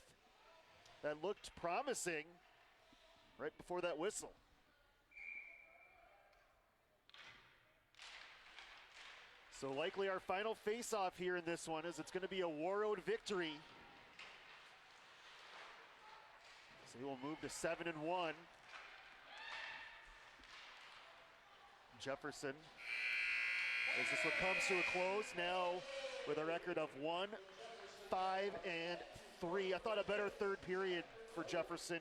That looked promising right before that whistle. So likely our final face-off here in this one is it's going to be a Warroad victory. So we will move to 7-1. Jefferson, as this one comes to a close now with a record of 1-5-3. I thought a better third period for Jefferson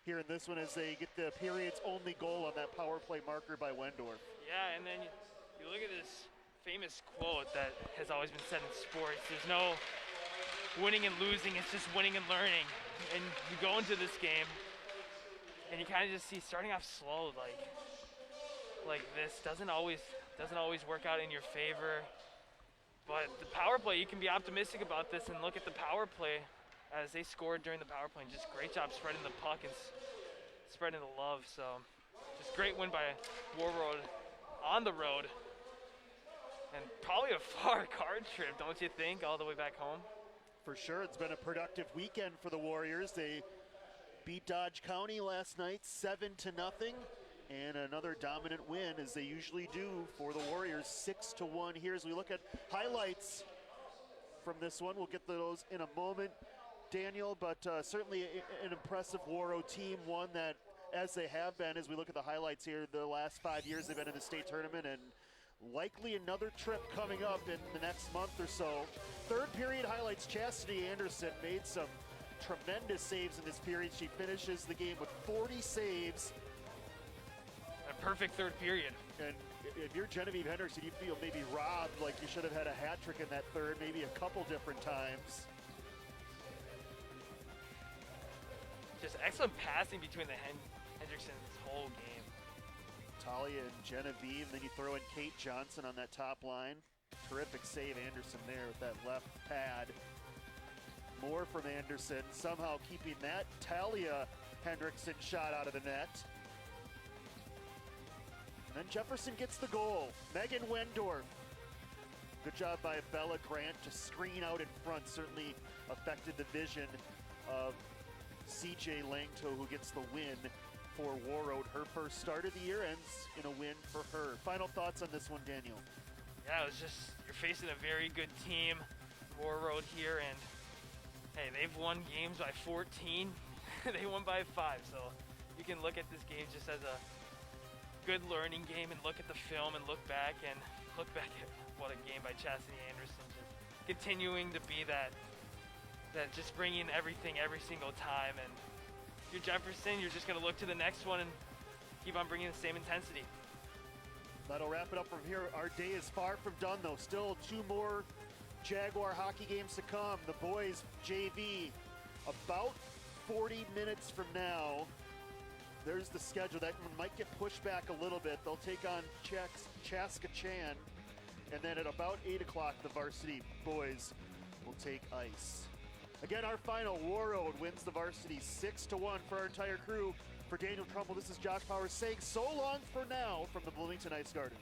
here in this one as they get the period's only goal on that power play marker by Wendorf. Yeah, and then you look at this famous quote that has always been said in sports. There's no winning and losing, it's just winning and learning. And you go into this game and you kind of just see starting off slow like this doesn't always work out in your favor. But the power play, you can be optimistic about this and look at the power play as they scored during the power play. And just great job spreading the puck and spreading the love. So just great win by Warroad on the road. And probably a far card trip, don't you think, all the way back home? For sure, it's been a productive weekend for the Warriors. They beat Dodge County last night 7-0, and another dominant win as they usually do for the Warriors, 6-1 here as we look at highlights from this one. We'll get those in a moment, Daniel, but certainly an impressive Warroad team, one that, as they have been, as we look at the highlights here, the last 5 years they've been in the state tournament, and likely another trip coming up in the next month or so. Third period highlights, Chastity Anderson made some tremendous saves in this period. She finishes the game with 40 saves. A perfect third period. And if you're Genevieve Henderson, you feel maybe robbed, like you should have had a hat trick in that third, maybe a couple different times. Just excellent passing between the Hendricksons this whole game. Talia and Genevieve, then you throw in Kate Johnson on that top line. Terrific save, Anderson there with that left pad. More from Anderson, somehow keeping that Talia Hendrickson shot out of the net. And then Jefferson gets the goal. Megan Wendorf. Good job by Bella Grant to screen out in front. Certainly affected the vision of CJ Langto, who gets the win for Warroad. Her first start of the year ends in a win for her. Final thoughts on this one, Daniel? Yeah, it was just, you're facing a very good team, Warroad here, and hey, they've won games by 14. They won by 5, so you can look at this game just as a good learning game and look at the film and look back at what a game by Chastity Anderson, just continuing to be that just bringing everything every single time. And if you're Jefferson, you're just going to look to the next one and keep on bringing the same intensity. That'll wrap it up from here. Our day is far from done, though. Still 2 more Jaguar hockey games to come. The boys JV about 40 minutes from now. There's the schedule. That one might get pushed back a little bit. They'll take on Chaska-Chan. And then at about 8 o'clock, the varsity boys will take ice. Again, our final, Warroad wins the varsity 6-1 for our entire crew. For Daniel Trumbull, this is Josh Powers saying so long for now from the Bloomington Ice Garden.